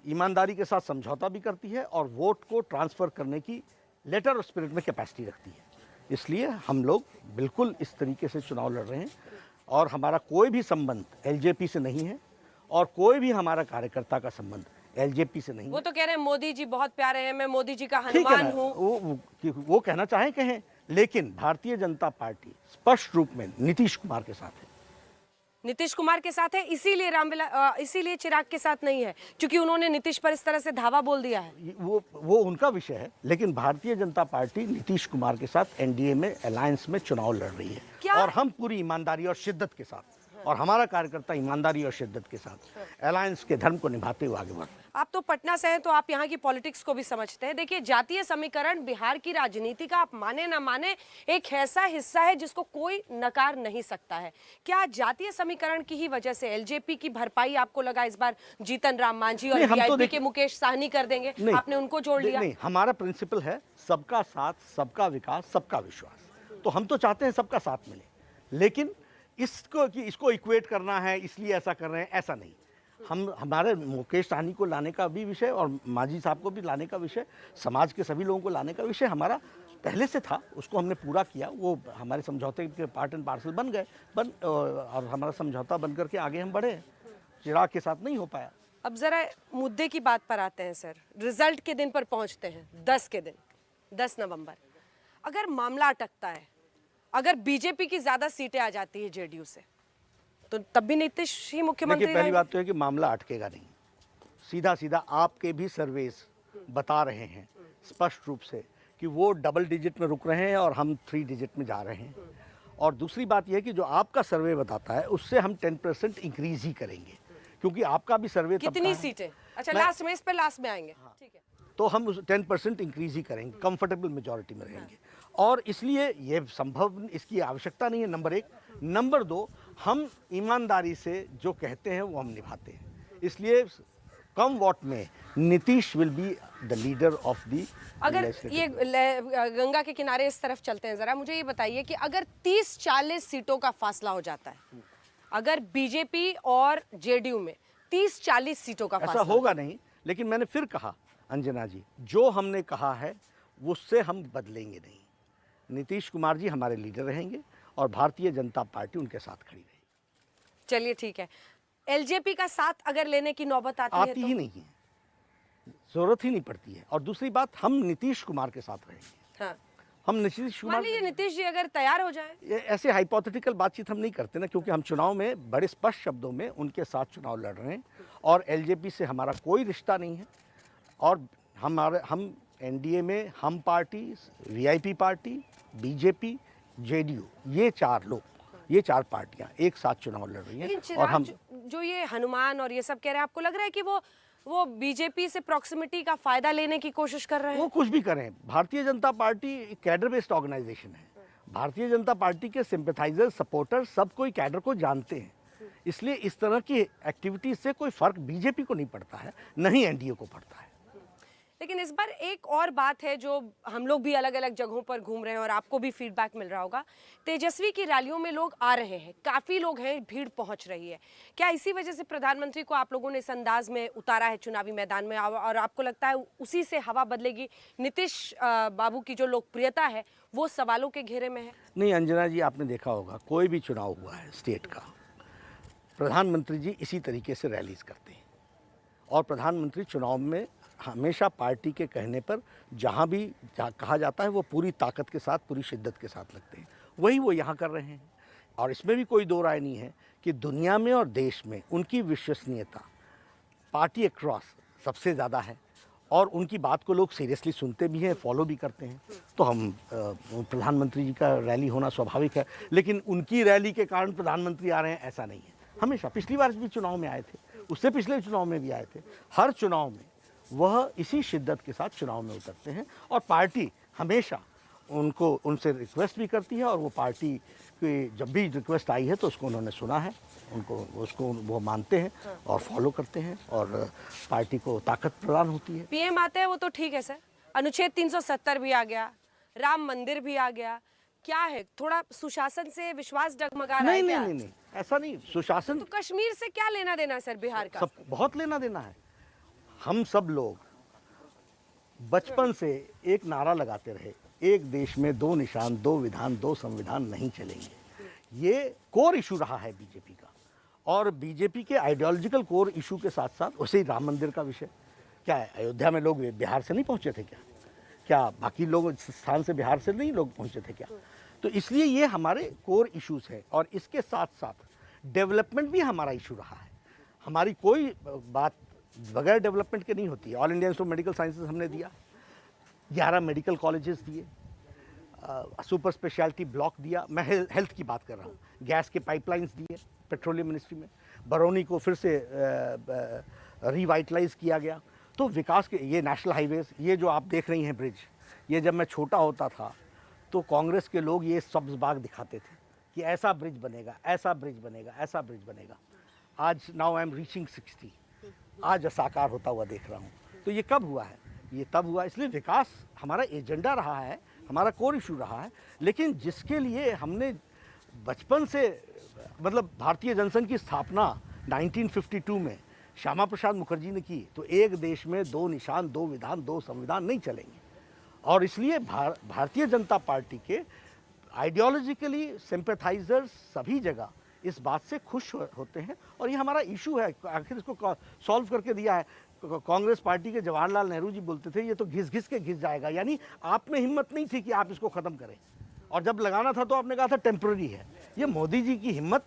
ईमानदारी के साथ समझौता भी करती है, और वोट को ट्रांसफ़र करने की लेटर ऑफ स्पिरिट में कैपेसिटी रखती है। इसलिए हम लोग बिल्कुल इस तरीके से चुनाव लड़ रहे हैं, और हमारा कोई भी संबंध एलजेपी से नहीं है, और कोई भी हमारा कार्यकर्ता का संबंध एलजेपी से नहीं वो है। तो कह रहे हैं मोदी जी बहुत प्यारे हैं, मैं मोदी जी का ठीक है हनुमान ना, हूँ। वो कहना चाहें कहें, लेकिन भारतीय जनता पार्टी स्पष्ट रूप में नीतीश कुमार के साथ है। नीतीश कुमार के साथ है, इसीलिए चिराग के साथ नहीं है, क्योंकि उन्होंने नीतीश पर इस तरह से धावा बोल दिया है। वो उनका विषय है, लेकिन भारतीय जनता पार्टी नीतीश कुमार के साथ एनडीए में अलायंस में चुनाव लड़ रही है, और हम पूरी ईमानदारी और शिद्दत के साथ, और हमारा कार्यकर्ता ईमानदारी और शिद्दत के साथ अलायंस के धर्म को निभाते हुए आगे बढ़ रहे हैं। आप तो पटना से हैं, तो आप यहाँ की पॉलिटिक्स को भी समझते हैं। देखिए, जातीय समीकरण बिहार की राजनीति का, आप माने ना माने, एक ऐसा हिस्सा है जिसको कोई नकार नहीं सकता है। क्या जातीय समीकरण की ही वजह से एलजेपी की भरपाई आपको लगा इस बार जीतन राम मांझी और वीआईपी के मुकेश साहनी कर देंगे? आपने उनको जोड़ लिया? नहीं, हमारा प्रिंसिपल है सबका साथ, सबका विकास, सबका विश्वास। तो हम तो चाहते हैं सबका साथ मिले, लेकिन इसको इक्वेट करना है इसलिए ऐसा कर रहे हैं, ऐसा नहीं। हमारे मुकेश साहनी को लाने का भी विषय, और मांझी साहब को भी लाने का विषय, समाज के सभी लोगों को लाने का विषय हमारा पहले से था, उसको हमने पूरा किया। वो हमारे समझौते के पार्ट एंड पार्सल बन गए, और हमारा समझौता बन करके आगे हम बढ़े। चिराग के साथ नहीं हो पाया। अब जरा मुद्दे की बात पर आते हैं सर। रिजल्ट के दिन पर पहुंचते हैं, 10 के दिन, 10 नवंबर। अगर मामला अटकता है, अगर बीजेपी की ज्यादा सीटें आ जाती है जेडीयू से, तो तब भी नीतीश ही मुख्यमंत्री पहली बात तो है कि मामला अटकेगा नहीं। सीधा सीधा आपके भी सर्वेस बता रहे हैं स्पष्ट रूप से कि वो डबल डिजिट में रुक रहे हैं और हम 3 डिजिट में जा रहे हैं। और दूसरी बात यह है कि जो आपका सर्वे बताता है उससे हम 10% इंक्रीज ही करेंगे, क्योंकि आपका भी सर्वे कितनी सीटें? अच्छा, लास्ट में, इस पे लास्ट में आएंगे। ठीक है, तो हम उस 10% इंक्रीज ही करेंगे, कंफर्टेबल मेजॉरिटी में रहेंगे। और इसलिए ये संभव, इसकी आवश्यकता नहीं है, नंबर 1। नंबर 2, हम ईमानदारी से जो कहते हैं वो हम निभाते हैं। इसलिए कम वोट में Nitish will be the leader of the. अगर ये गंगा के किनारे इस तरफ चलते हैं जरा, मुझे ये बताइए कि अगर 30-40 सीटों का फासला हो जाता है, अगर बीजेपी और जेडीयू में 30-40 सीटों का ऐसा फासला होगा नहीं, लेकिन मैंने फिर कहा अंजना जी, जो हमने कहा है उससे हम बदलेंगे नहीं। नीतीश कुमार जी हमारे लीडर रहेंगे और भारतीय जनता पार्टी उनके साथ खड़ी रहेगी। चलिए ठीक है, एलजेपी का साथ अगर लेने की नौबत आती है तो? ही नहीं है, जरूरत ही नहीं पड़ती है। और दूसरी बात, हम नीतीश कुमार के साथ रहेंगे। हाँ। हम नीतीश मान कुमार, लीजिए नीतीश जी अगर तैयार हो जाए, ये ऐसे हाइपोथेटिकल बातचीत हम नहीं करते ना, क्योंकि हम चुनाव में बड़े स्पष्ट शब्दों में उनके साथ चुनाव लड़ रहे हैं और एलजेपी से हमारा कोई रिश्ता नहीं है। और हम एनडीए में हम party, VIP party, BJP, JDU, ये चार पार्टियां एक साथ चुनाव लड़ रही लेकिन हैं। और हम जो ये हनुमान और ये सब कह रहे हैं, आपको लग रहा है कि वो बीजेपी से प्रॉक्सिमिटी का फायदा लेने की कोशिश कर रहे हैं? वो कुछ भी करें, Bharatiya Janata party cadre based organisation है। भारतीय जनता पार्टी के सिंपैथाइजर, सपोर्टर सब कोई कैडर को जानते हैं, इसलिए इस तरह की एक्टिविटीज से कोई फर्क बीजेपी को नहीं पड़ता है, न ही एनडीए को पड़ता है। लेकिन इस बार एक और बात है जो हम लोग भी अलग अलग जगहों पर घूम रहे हैं और आपको भी फीडबैक मिल रहा होगा, तेजस्वी की रैलियों में लोग आ रहे हैं, काफ़ी लोग हैं, भीड़ पहुंच रही है। क्या इसी वजह से प्रधानमंत्री को आप लोगों ने इस अंदाज में उतारा है चुनावी मैदान में, और आपको लगता है उसी से हवा बदलेगी? नीतीश बाबू की जो लोकप्रियता है वो सवालों के घेरे में है? नहीं अंजना जी, आपने देखा होगा कोई भी चुनाव हुआ है स्टेट का, प्रधानमंत्री जी इसी तरीके से रैलीज करते हैं। और प्रधानमंत्री चुनाव में हमेशा पार्टी के कहने पर जहाँ भी कहा जाता है वो पूरी ताकत के साथ, पूरी शिद्दत के साथ लगते हैं। वही वो यहाँ कर रहे हैं। और इसमें भी कोई दो राय नहीं है कि दुनिया में और देश में उनकी विश्वसनीयता पार्टी अक्रॉस सबसे ज़्यादा है और उनकी बात को लोग सीरियसली सुनते भी हैं, फॉलो भी करते हैं। तो हम प्रधानमंत्री जी का रैली होना स्वाभाविक है, लेकिन उनकी रैली के कारण प्रधानमंत्री आ रहे हैं ऐसा नहीं है। हमेशा पिछली बार भी चुनाव में आए थे, उससे पिछले चुनाव में भी आए थे, हर चुनाव में वह इसी शिद्दत के साथ चुनाव में उतरते हैं। और पार्टी हमेशा उनसे रिक्वेस्ट भी करती है और वो पार्टी की जब भी रिक्वेस्ट आई है तो उसको उन्होंने सुना है, उसको वो मानते हैं और फॉलो करते हैं और पार्टी को ताकत प्रदान होती है। पीएम आते हैं वो तो ठीक है सर, अनुच्छेद 370 भी आ गया, राम मंदिर भी आ गया, क्या है थोड़ा सुशासन से विश्वास डगमगा रहा है क्या? नहीं, ऐसा नहीं। सुशासन तो कश्मीर से क्या लेना देना सर बिहार का? सब बहुत लेना देना है। हम सब लोग बचपन से एक नारा लगाते रहे, एक देश में दो निशान, दो विधान, दो संविधान नहीं चलेंगे। ये कोर इशू रहा है बीजेपी का। और बीजेपी के आइडियोलॉजिकल कोर इशू के साथ साथ वैसे ही राम मंदिर का विषय, क्या है अयोध्या में लोग बिहार से नहीं पहुंचे थे क्या बाकी लोग स्थान से बिहार से नहीं लोग पहुंचे थे क्या? तो इसलिए ये हमारे कोर इश्यूज है। और इसके साथ साथ डेवलपमेंट भी हमारा इशू रहा है। हमारी कोई बात बगैर डेवलपमेंट के नहीं होती है। All India institute of medical sciences हमने दिया, 11 मेडिकल कॉलेजेस दिए, सुपर स्पेशलिटी ब्लॉक दिया, मैं हेल्थ की बात कर रहा हूँ, गैस के पाइपलाइंस दिए पेट्रोलियम मिनिस्ट्री में, बरौनी को फिर से रिवाइटलाइज किया गया। तो विकास के ये नेशनल हाईवेज, ये जो आप देख रही हैं ब्रिज, ये जब मैं छोटा होता था तो कांग्रेस के लोग ये सब्ज बाग दिखाते थे कि ऐसा ब्रिज बनेगा, ऐसा ब्रिज बनेगा, ऐसा ब्रिज बनेगा। आज नाउ आई एम रीचिंग 60, आज साकार होता हुआ देख रहा हूँ। तो ये कब हुआ है? ये तब हुआ। इसलिए विकास हमारा एजेंडा रहा है, हमारा कोर इशू रहा है। लेकिन जिसके लिए हमने बचपन से, मतलब भारतीय जनसंघ की स्थापना 1952 में श्यामा प्रसाद मुखर्जी ने की, तो एक देश में दो निशान, दो विधान, दो संविधान नहीं चलेंगे। और इसलिए भारतीय जनता पार्टी के आइडियोलॉजिकली सिंपैथाइजर्स सभी जगह इस बात से खुश होते हैं। और ये हमारा इशू है, आखिर इसको सॉल्व करके दिया है। कांग्रेस पार्टी के जवाहरलाल नेहरू जी बोलते थे ये तो घिस घिस के घिस जाएगा, यानी आप में हिम्मत नहीं थी कि आप इसको ख़त्म करें, और जब लगाना था तो आपने कहा था टेम्पररी है। ये मोदी जी की हिम्मत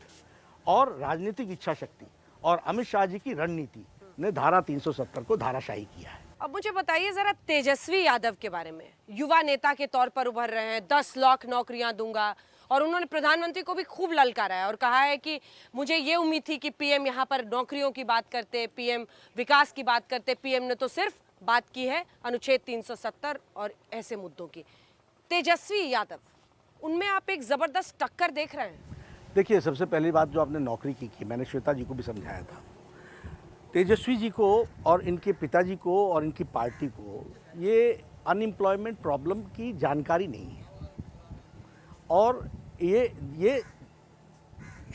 और राजनीतिक इच्छा शक्ति और अमित शाह जी की रणनीति ने धारा 370 को धाराशाही किया है। अब मुझे बताइए जरा तेजस्वी यादव के बारे में। युवा नेता के तौर पर उभर रहे हैं, 10 लाख नौकरियां दूंगा, और उन्होंने प्रधानमंत्री को भी खूब ललकारा है और कहा है कि मुझे ये उम्मीद थी कि पीएम यहाँ पर नौकरियों की बात करते, पीएम विकास की बात करते। पीएम ने तो सिर्फ बात की है अनुच्छेद 370 और ऐसे मुद्दों की। तेजस्वी यादव, उनमें आप एक जबरदस्त टक्कर देख रहे हैं? देखिए, सबसे पहली बात जो आपने नौकरी की, मैंने श्वेता जी को भी समझाया था तेजस्वी जी को और इनके पिताजी को और इनकी पार्टी को ये अनएम्प्लॉयमेंट प्रॉब्लम की जानकारी नहीं है और ये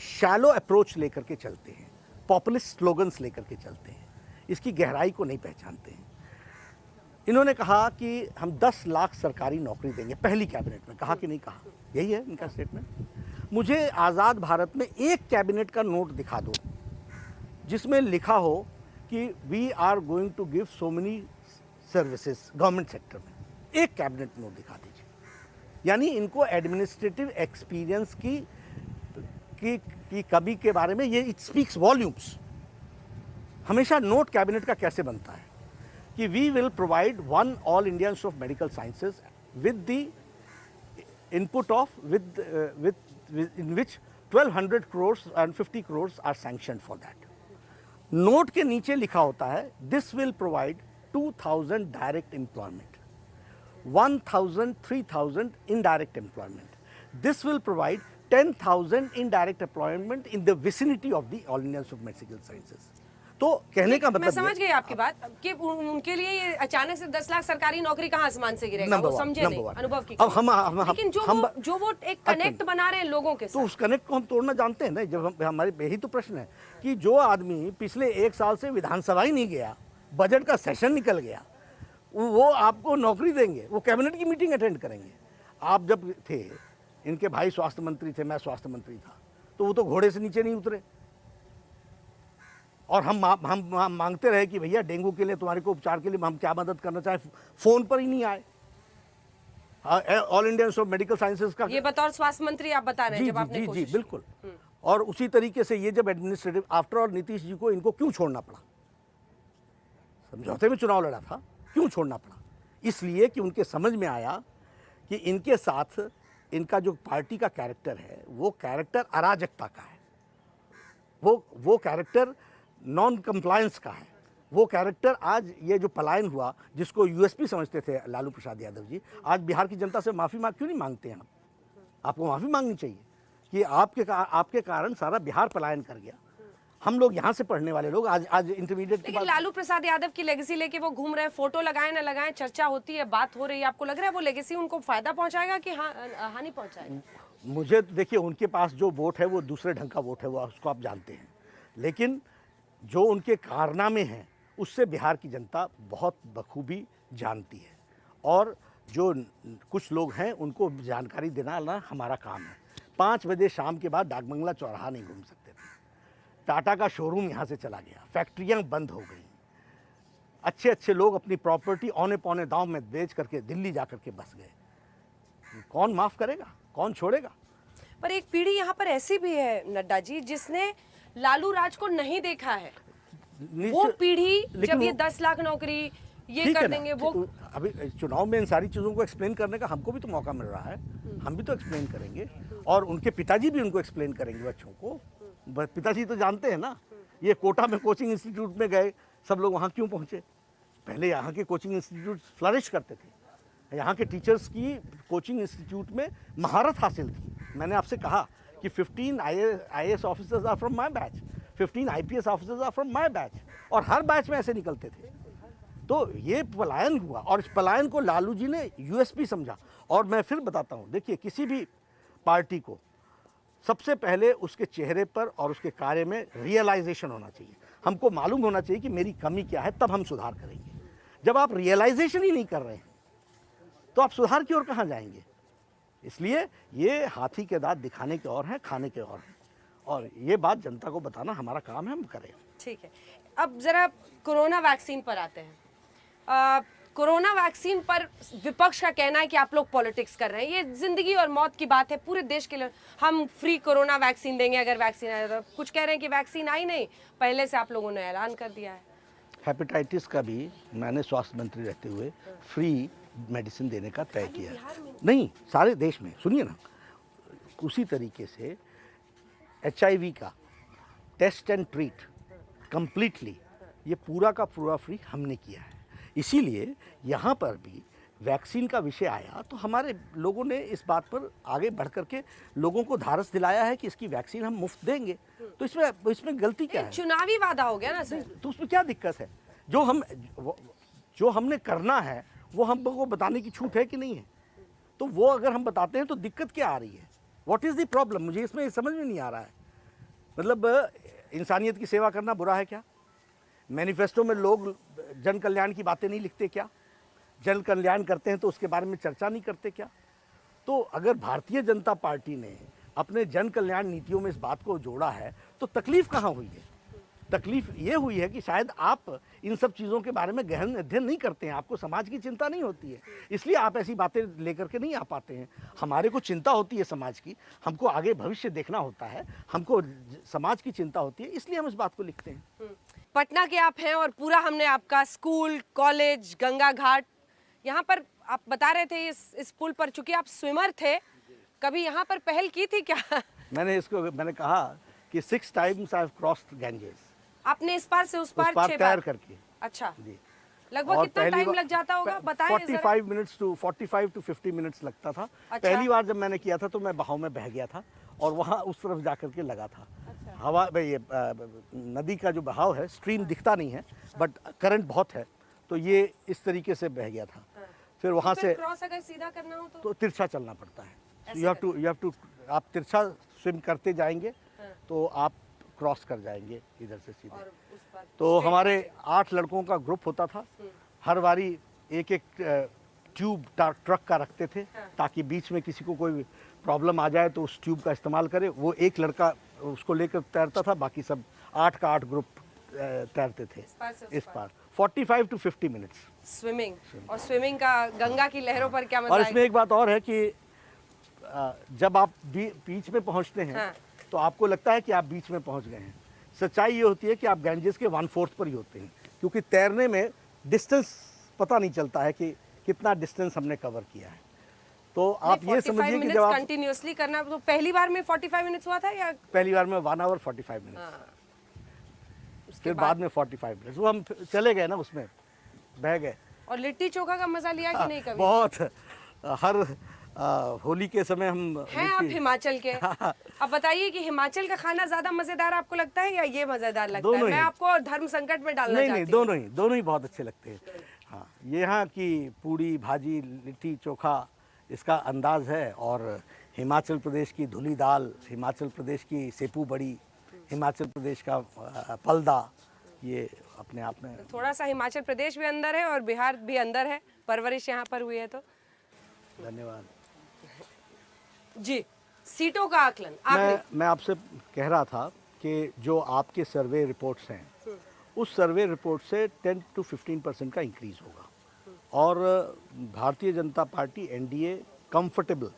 शैलो अप्रोच लेकर के चलते हैं, पॉपुलिस्ट स्लोगन्स लेकर के चलते हैं, इसकी गहराई को नहीं पहचानते हैं। इन्होंने कहा कि हम 10 लाख सरकारी नौकरी देंगे, पहली कैबिनेट में कहा कि नहीं कहा, यही है इनका स्टेटमेंट। मुझे आज़ाद भारत में एक कैबिनेट का नोट दिखा दो जिसमें लिखा हो कि we are going to give so many services government sector में, एक कैबिनेट नोट दिखा दीजिए। यानी इनको एडमिनिस्ट्रेटिव एक्सपीरियंस की कमी के बारे में ये इट स्पीक्स वॉल्यूम्स। हमेशा नोट कैबिनेट का कैसे बनता है कि we will provide 1 all India institute of medical sciences with the input of with in which 1200 crores and 50 crores are sanctioned for that. Note के नीचे लिखा होता है this will provide 2000 direct employment, 1000 3000 indirect employment. This will provide 10,000 indirect employment in the vicinity of the All India Institute of Medical Sciences. तो कहने का मतलब मैं समझ गई आपकी बात कि उनके लिए ये अचानक से 10 लाख सरकारी नौकरी कहाँ आसमान से गिरेगा, वो समझे नहीं अनुभव की। अब हम लेकिन जो वो एक कनेक्ट बना रहे हैं लोगों के साथ, तो उस कनेक्ट को हम तोड़ना जानते हैं ना। जब हमारे यही तो प्रश्न है कि जो आदमी पिछले 1 साल से विधानसभा ही नहीं गया, बजट का सेशन निकल गया, वो आपको नौकरी देंगे, वो कैबिनेट की मीटिंग अटेंड करेंगे। आप जब थे, इनके भाई स्वास्थ्य मंत्री थे, मैं स्वास्थ्य मंत्री था, तो वो तो घोड़े से नीचे नहीं उतरे और हम मांगते रहे कि भैया डेंगू के लिए, तुम्हारे को उपचार के लिए हम क्या मदद करना चाहें, फोन पर ही नहीं आए। All India institute of medical sciences का ये बतौर स्वास्थ्य मंत्री आप बता रहे हैं जब आपने जी बिल्कुल। और उसी तरीके से ये जब administrative after all Nitish ji को इनको क्यों छोड़ना पड़ा, समझौते में चुनाव लड़ा था, क्यों छोड़ना पड़ा? इसलिए कि उनके समझ में आया कि इनके साथ इनका जो पार्टी का कैरेक्टर है वो कैरेक्टर अराजकता का है, वो कैरेक्टर नॉन कंप्लायंस का है, वो कैरेक्टर आज ये जो पलायन हुआ जिसको यूएसपी समझते थे लालू प्रसाद यादव जी, आज बिहार की जनता से माफ़ी क्यों नहीं मांगते हैं? आपको माफ़ी मांगनी चाहिए कि आपके कारण सारा बिहार पलायन कर गया। हम लोग यहाँ से पढ़ने वाले लोग आज इंटरमीडिएट के बाद, लालू प्रसाद यादव की लेगेसी लेके वो घूम रहे हैं, फोटो लगाए ना लगाए, चर्चा होती है, बात हो रही है, आपको लग रहा है वो लेगेसी उनको फायदा पहुंचाएगा कि हानि पहुंचाएगा? मुझे देखिए, उनके पास जो वोट है वो दूसरे ढंग का वोट है, वो उसको आप जानते हैं, लेकिन जो उनके कारनामे हैं उससे बिहार की जनता बहुत बखूबी जानती है और जो कुछ लोग हैं उनको जानकारी देना हमारा काम है। 5 बजे शाम के बाद डाकबंगला चौराहा नहीं घूम सकते थे, टाटा का शोरूम यहाँ से चला गया, फैक्ट्रियाँ बंद हो गई, अच्छे लोग अपनी प्रॉपर्टी औने पौने दांव में बेच करके दिल्ली जा करके बस गए। कौन माफ़ करेगा, कौन छोड़ेगा? पर एक पीढ़ी यहाँ पर ऐसी भी है नड्डा जी जिसने लालू राज को नहीं देखा है, वो पीढ़ी जब ये 10 लाख नौकरी ये कर देंगे, वो अभी चुनाव में इन सारी चीज़ों को एक्सप्लेन करने का हमको भी तो मौका मिल रहा है, हम भी तो एक्सप्लेन करेंगे और उनके पिताजी भी उनको एक्सप्लेन करेंगे बच्चों को। पिताजी तो जानते हैं ना, ये कोटा में कोचिंग इंस्टीट्यूट में गए, सब लोग वहाँ क्यों पहुँचे? पहले यहाँ के कोचिंग इंस्टीट्यूट फ्लरिश करते थे, यहाँ के टीचर्स की कोचिंग इंस्टीट्यूट में महारत हासिल थी। मैंने आपसे कहा कि 15 IAS officers are from my batch, 15 IPS officers are from my batch, और हर बैच में ऐसे निकलते थे। तो ये पलायन हुआ और इस पलायन को लालू जी ने यूएसपी समझा। और मैं फिर बताता हूँ, देखिए किसी भी पार्टी को सबसे पहले उसके चेहरे पर और उसके कार्य में रियलाइजेशन होना चाहिए, हमको मालूम होना चाहिए कि मेरी कमी क्या है, तब हम सुधार करेंगे। जब आप रियलाइजेशन ही नहीं कर रहे हैं तो आप सुधार की ओर कहाँ जाएंगे? इसलिए ये हाथी के दांत दिखाने के और हैं, खाने के और हैं, और ये बात जनता को बताना हमारा काम है, हम करें। ठीक है, अब जरा कोरोना वैक्सीन पर आते हैं। कोरोना वैक्सीन पर विपक्ष का कहना है कि आप लोग पॉलिटिक्स कर रहे हैं, ये जिंदगी और मौत की बात है पूरे देश के लिए, हम फ्री कोरोना वैक्सीन देंगे अगर वैक्सीन आए तो। कुछ कह रहे हैं कि वैक्सीन आई नहीं, पहले से आप लोगों ने ऐलान कर दिया है। हेपेटाइटिस का भी मैंने स्वास्थ्य मंत्री रहते हुए फ्री मेडिसिन देने का तय किया है। नहीं, सारे देश में, सुनिए ना, उसी तरीके से HIV का टेस्ट एंड ट्रीट कंप्लीटली ये पूरा का पूरा फ्री हमने किया है। इसीलिए यहाँ पर भी वैक्सीन का विषय आया तो हमारे लोगों ने इस बात पर आगे बढ़ करके लोगों को धारस दिलाया है कि इसकी वैक्सीन हम मुफ्त देंगे। तो इसमें गलती क्या है? चुनावी वादा हो गया ना सर। तो उसमें क्या दिक्कत है? जो हमने करना है वो हमको बताने की छूट है कि नहीं है? तो वो अगर हम बताते हैं तो दिक्कत क्या आ रही है? What is the problem? मुझे इसमें समझ में नहीं आ रहा है। मतलब इंसानियत की सेवा करना बुरा है क्या? मैनिफेस्टो में लोग जन कल्याण की बातें नहीं लिखते क्या? जन कल्याण करते हैं तो उसके बारे में चर्चा नहीं करते क्या? तो अगर भारतीय जनता पार्टी ने अपने जन कल्याण नीतियों में इस बात को जोड़ा है तो तकलीफ कहाँ हुई है? तकलीफ ये हुई है कि शायद आप इन सब चीज़ों के बारे में गहन अध्ययन नहीं करते हैं, आपको समाज की चिंता नहीं होती है, इसलिए आप ऐसी बातें लेकर के नहीं आ पाते हैं। हमारे को चिंता होती है समाज की, हमको आगे भविष्य देखना होता है, हमको समाज की चिंता होती है, इसलिए हम इस बात को लिखते हैं। पटना के आप हैं और पूरा हमने आपका स्कूल, कॉलेज, गंगा घाट, यहाँ पर आप बता रहे थे इस पुल पर, चूंकि आप स्विमर थे, कभी यहाँ पर पहल की थी क्या? मैंने कहा कि 6 times I have crossed Ganges. आपने इस पार से उस पार 6 तैर बार करके। अच्छा जी। लगभग कितना टाइम लग जाता होगा बताएं? 45 to 50 मिनट्स लगता था। अच्छा। पहली बार जब मैंने किया था तो मैं बहाव में बह गया था और वहाँ उस तरफ जा करके लगा था। अच्छा। हवा ये नदी का जो बहाव है, स्ट्रीम दिखता नहीं है बट करंट बहुत है, तो ये इस तरीके से बह गया था। फिर वहाँ से क्रॉस अगर सीधा करना हो तो तिरछा चलना पड़ता है। यू हैव टू आप तिरछा स्विम करते जाएंगे तो आप क्रॉस कर जाएंगे इधर से सीधे। और उस पर तो हमारे 8 लड़कों का ग्रुप होता था, हर बारी एक ट्यूब ट्रक का रखते थे ताकि बीच में किसी को कोई प्रॉब्लम आ जाए तो उस ट्यूब का इस्तेमाल करे। वो एक लड़का उसको लेकर तैरता था, बाकी सब 8 का 8 ग्रुप तैरते थे इस पार 45 to 50 मिनट्स स्विमिंग। और स्विमिंग का गंगा की लहरों पर क्या मजा और है? इसमें एक बात और है कि जब आप बीच में पहुंचते हैं तो आपको लगता है कि आप बीच में पहुंच गए हैं। सच्चाई ये होती है कि आप गैंजेस के 1/4 पर ही होते हैं, क्योंकि तैरने में डिस्टेंस पता नहीं चलता है कि कितना डिस्टेंस हमने कवर किया है। तो आप ये समझिए कि जब आप कंटिन्यूअसली करना, तो पहली बार में 45 मिनट्स हुआ था या पहली बार में 1 hour 45 मिनट्स, फिर बाद में 45 मिनट्स, वो हम चले गए ना, उसमें बह गए। और लिट्टी चोखा का मजा लिया कि नहीं कभी? बहुत। हर होली के समय हम हैं आप हिमाचल के। अब बताइए कि हिमाचल का खाना ज्यादा मजेदार आपको लगता है या ये मजेदार लगता है? मैं आपको धर्म संकट में डालना चाहती हूँ। नहीं, दोनों ही बहुत अच्छे लगते हैं। हाँ, ये यहाँ की पूड़ी भाजी लिट्टी चोखा इसका अंदाज है, और हिमाचल प्रदेश की धुली दाल, हिमाचल प्रदेश की सेपू बड़ी, हिमाचल प्रदेश का फलदा, ये अपने आप में थोड़ा सा हिमाचल प्रदेश भी अंदर है और बिहार भी अंदर है, परवरिश यहाँ पर हुई है। तो धन्यवाद जी। सीटों का आकलन मैं आपसे कह रहा था कि जो आपके सर्वे रिपोर्ट्स हैं, उस सर्वे रिपोर्ट से 10 to 15% का इंक्रीज होगा, और Bharatiya Janata party NDA comfortable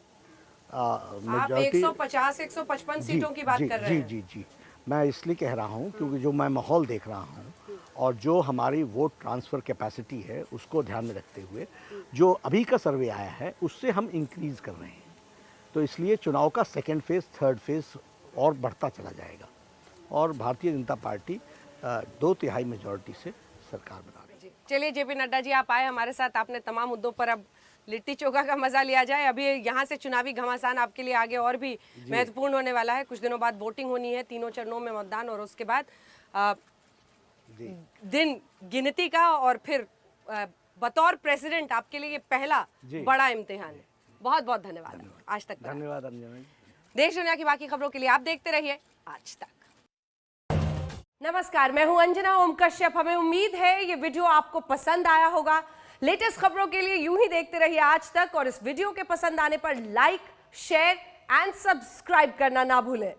majority 150-155 सीटों की बात कर रहे हैं। जी मैं इसलिए कह रहा हूँ क्योंकि जो मैं माहौल देख रहा हूँ और जो हमारी वोट ट्रांसफ़र कैपेसिटी है उसको ध्यान में रखते हुए जो अभी का सर्वे आया है उससे हम इंक्रीज़ कर रहे हैं। तो इसलिए चुनाव का 2nd फेज़ 3rd फेज़ और बढ़ता चला जाएगा, और भारतीय जनता पार्टी 2/3 मेजॉरिटी से सरकार बना रही है। चलिए जेपी नड्डा जी, आप आए हमारे साथ, आपने तमाम मुद्दों पर अब लिट्टी चोखा का मजा लिया जाए। अभी यहाँ से चुनावी घमासान आपके लिए आगे और भी महत्वपूर्ण होने वाला है। कुछ दिनों बाद वोटिंग होनी है, 3 चरणों में मतदान, और उसके बाद दिन गिनती का, और फिर बतौर प्रेसिडेंट आपके लिए ये पहला बड़ा इम्तिहान है। बहुत बहुत धन्यवाद आज तक। धन्यवाद अंजना। देश दुनिया की बाकी खबरों के लिए आप देखते रहिए आज तक। नमस्कार, मैं हूं अंजना ओम कश्यप। हमें उम्मीद है ये वीडियो आपको पसंद आया होगा। लेटेस्ट खबरों के लिए यूं ही देखते रहिए आज तक, और इस वीडियो के पसंद आने पर लाइक, शेयर एंड सब्सक्राइब करना ना भूलें।